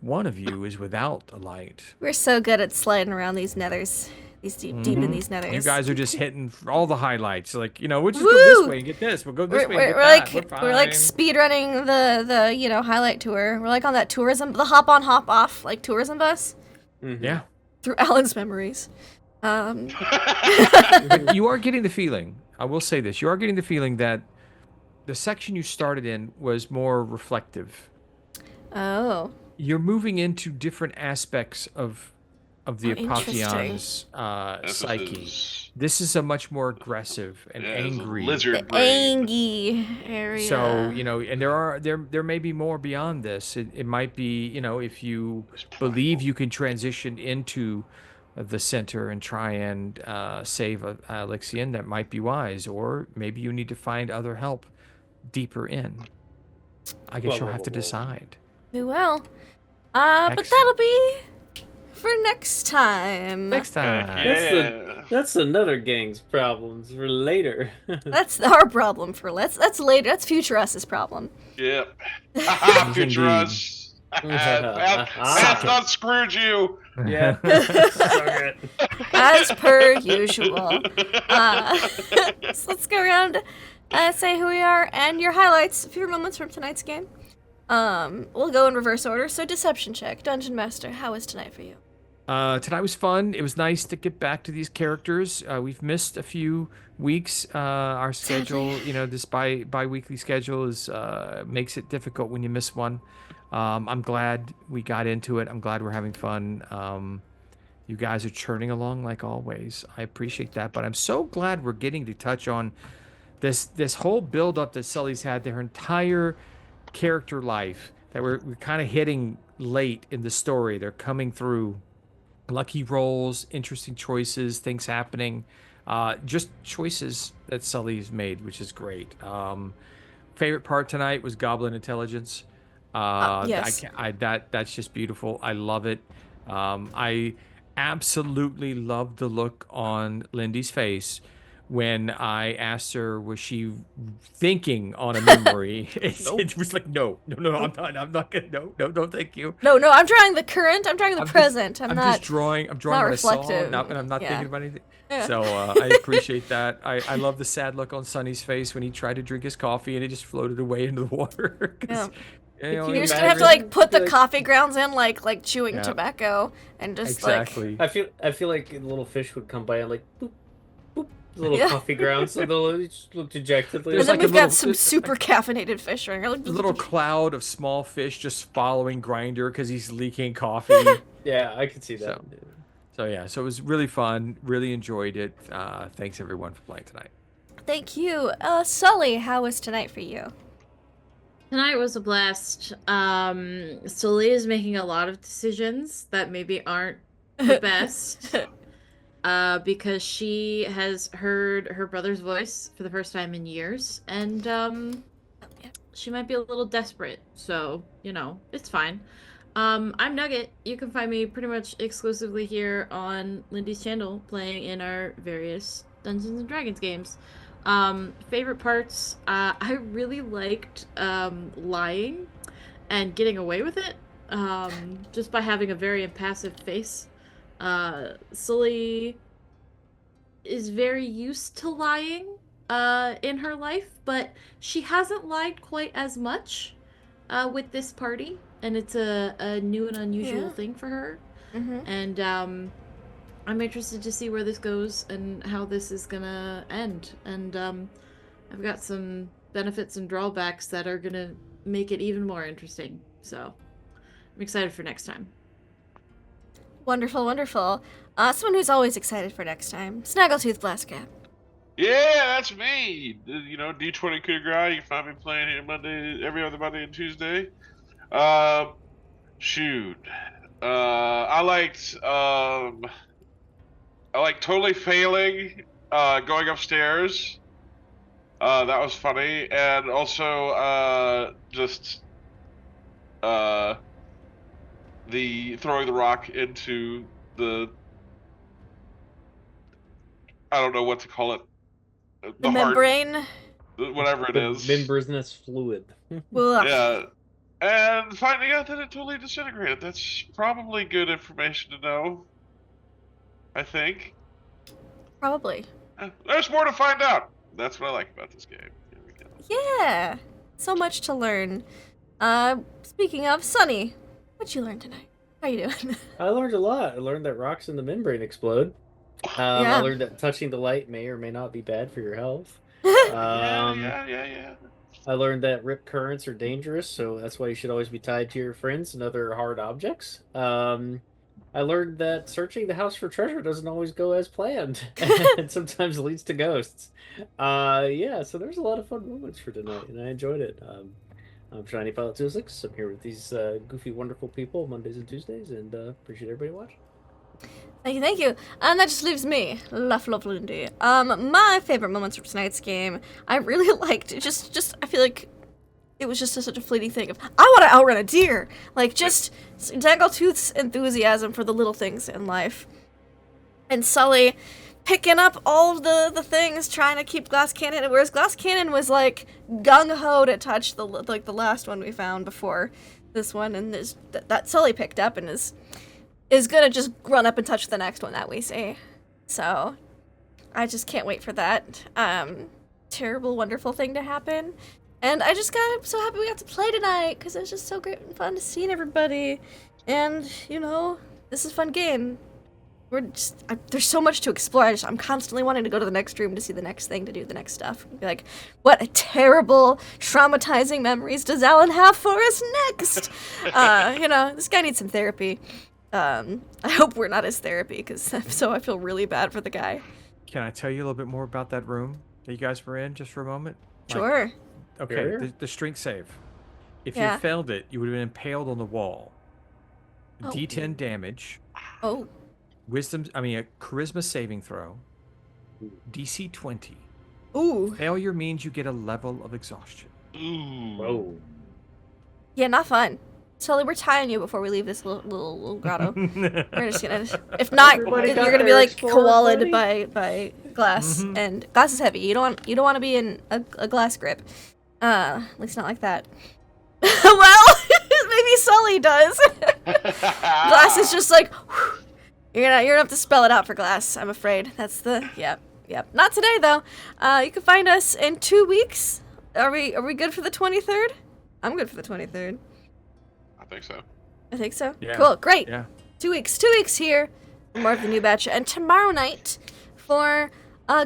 one of you is without a light. We're so good at sliding around these nethers. These deep in these nethers. You guys are just hitting all the highlights. Like, we'll just go Woo! this way and get this. We'll go this way and get that. We're like speed running the highlight tour. We're like on that tourism, the hop on hop off like tourism bus Yeah. through Alan's memories. But you are getting the feeling, I will say this, you are getting the feeling that the section you started in was more reflective. Oh. you're moving into different aspects of the Oh, interesting. Apotheon's This psyche. is This is a much more aggressive and it's a angry. The lizard brain. Angie area. So, and there may be more beyond this. It might be, if you It's believe primal. you can transition into the center and try and save Alexian, that might be wise. Or maybe you need to find other help deeper in. I guess Whoa, you'll whoa, have to whoa, whoa. decide. We will. But Excellent. that'll be for next time. Next time. Yeah. That's another gang's problems for later. That's our problem for that's later. That's future us's problem. Yep. Yes, Future indeed. us. That's not screwed you. Yeah. As per usual. So let's go around, say who we are and your highlights, a few moments from tonight's game. We'll go in reverse order. So deception check, Dungeon Master. How was tonight for you? Tonight was fun. It was nice to get back to these characters. We've missed a few weeks. Our schedule, this bi-weekly schedule is makes it difficult when you miss one. I'm glad we got into it. I'm glad we're having fun. You guys are churning along like always. I appreciate that, but I'm so glad we're getting to touch on this whole build up that Sully's had their entire character life that we're kind of hitting late in the story. They're coming through. Lucky rolls, interesting choices, things happening, just choices that Sully's made, which is great. Favorite part tonight was Goblin Intelligence. Yes. That's just beautiful. I love it. I absolutely love the look on Lindy's face when I asked her, was she thinking on a memory? It was like, no, I'm not gonna, no, thank you. No, I'm drawing the current. I'm drawing the present. I'm not. Just drawing. I'm not what I saw, reflective. and I'm not Yeah. thinking about anything. Yeah. So I appreciate that. I love the sad look on Sonny's face when he tried to drink his coffee and it just floated away into the water. 'Cause, Yeah. you know, You're You're it- just gonna have to imagine? put the Like- coffee grounds in like chewing Yeah. tobacco and just exactly. I feel like the little fish would come by and like boop, boop, little Yeah. coffee grounds, so they'll just look dejectedly. And There's then like a we've got little- some super caffeinated fish right here. Like, A little cloud of small fish just following Grinder because he's leaking coffee. Yeah, I could see that. So yeah, so it was really fun. Really enjoyed it. Thanks everyone for playing tonight. Thank you. Sully, how was tonight for you? Tonight was a blast. Sully is making a lot of decisions that maybe aren't the best. Because she has heard her brother's voice for the first time in years, and she might be a little desperate. So, it's fine. I'm Nugget. You can find me pretty much exclusively here on Lindy's channel, playing in our various Dungeons and Dragons games. Favorite parts, I really liked lying and getting away with it, just by having a very impassive face. Sully is very used to lying in her life, but she hasn't lied quite as much with this party, and it's a new and unusual Yeah. thing for her. Mm-hmm. And I'm interested to see where this goes and how this is gonna end. And I've got some benefits and drawbacks that are gonna make it even more interesting. So I'm excited for next time. Wonderful, wonderful. Someone who's always excited for next time. Snaggletooth Blastcat. Yeah, that's me. D20 Coup de Grace. You can find me playing here every other Monday and Tuesday. Shoot. I like totally failing, going upstairs. That was funny, and also the throwing the rock into the, I don't know what to call it. The heart, membrane. whatever it The is. membranous fluid. Ugh. Yeah. And finding out that it totally disintegrated. That's probably good information to know. I think. Probably. There's more to find out. That's what I like about this game. Here we go. Yeah. So much to learn. Speaking of, Sunny, what'd you learn tonight? How you doing? I learned a lot. I learned that rocks in the membrane explode. Yeah. I learned that touching the light may or may not be bad for your health. Yeah. I learned that rip currents are dangerous, so that's why you should always be tied to your friends and other hard objects. I learned that searching the house for treasure doesn't always go as planned, and sometimes leads to ghosts. Yeah, so there's a lot of fun moments for tonight, and I enjoyed it. I'm Shiny Pilot 206. I'm here with these goofy, wonderful people Mondays and Tuesdays, and appreciate everybody watching. Thank you, thank you. And that just leaves me, Love Lindy. My favorite moments from tonight's game, I really liked it. Just I feel like it was just such a fleeting thing of, I want to outrun a deer. Like, just Dangletooth's enthusiasm for the little things in life. And Sully picking up all of the things, trying to keep Glass Cannon, whereas Glass Cannon was, like, gung-ho to touch the last one we found before this one, and that Sully picked up and is gonna just run up and touch the next one that we see. So, I just can't wait for that terrible, wonderful thing to happen. And I just got so happy we got to play tonight, because it was just so great and fun to see everybody. And, you know, this is a fun game. There's so much to explore. I'm constantly wanting to go to the next room to see the next thing, to do the next stuff. Be like, what a terrible, traumatizing memories does Alan have for us next? You know, this guy needs some therapy. I hope we're not his therapy, because I feel really bad for the guy. Can I tell you a little bit more about that room that you guys were in just for a moment? Sure. Okay, Sure. the strength save. If Yeah. you failed it, you would have been impaled on the wall. Oh. D10 damage. Oh. A charisma saving throw. DC 20. Ooh. Failure means you get a level of exhaustion. Ooh. Whoa. Yeah, not fun. Sully, we're tying you before we leave this little grotto. We're just gonna, if not, Everybody you're got gonna be their like explorer koala'd buddy? by glass, Mhm. and glass is heavy. You don't want to be in a glass grip. At least not like that. Well, maybe Sully does. Glass is just like, whew. You're gonna have to spell it out for Glass, I'm afraid. That's the yep. Not today though. You can find us in 2 weeks. Are we good for the 23rd? I'm good for the 23rd. I think so. I think so. Yeah. Cool, great. Yeah. 2 weeks. 2 weeks here. More of the new batch, and tomorrow night for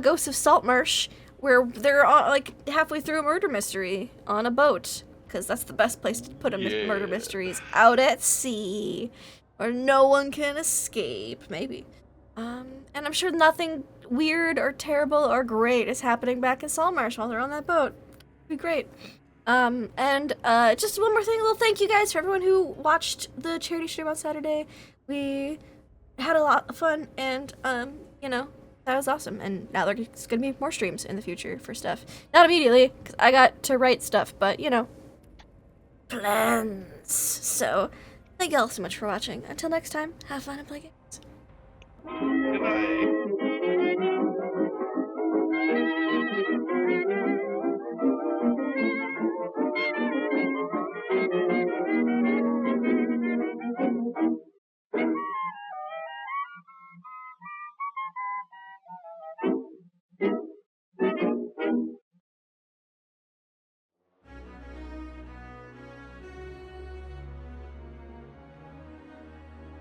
Ghosts of Saltmarsh, where they're like halfway through a murder mystery on a boat, because that's the best place to put murder mysteries, out at sea, where no one can escape. Maybe. And I'm sure nothing weird or terrible or great is happening back in Saltmarsh while they're on that boat. It'd be great. And just one more thing, a little thank you guys for everyone who watched the charity stream on Saturday. We had a lot of fun, and you know, that was awesome. And now there's gonna be more streams in the future for stuff. Not immediately, because I got to write stuff, but you know, plans. So, thank you all so much for watching. Until next time, have fun and play games. Good night.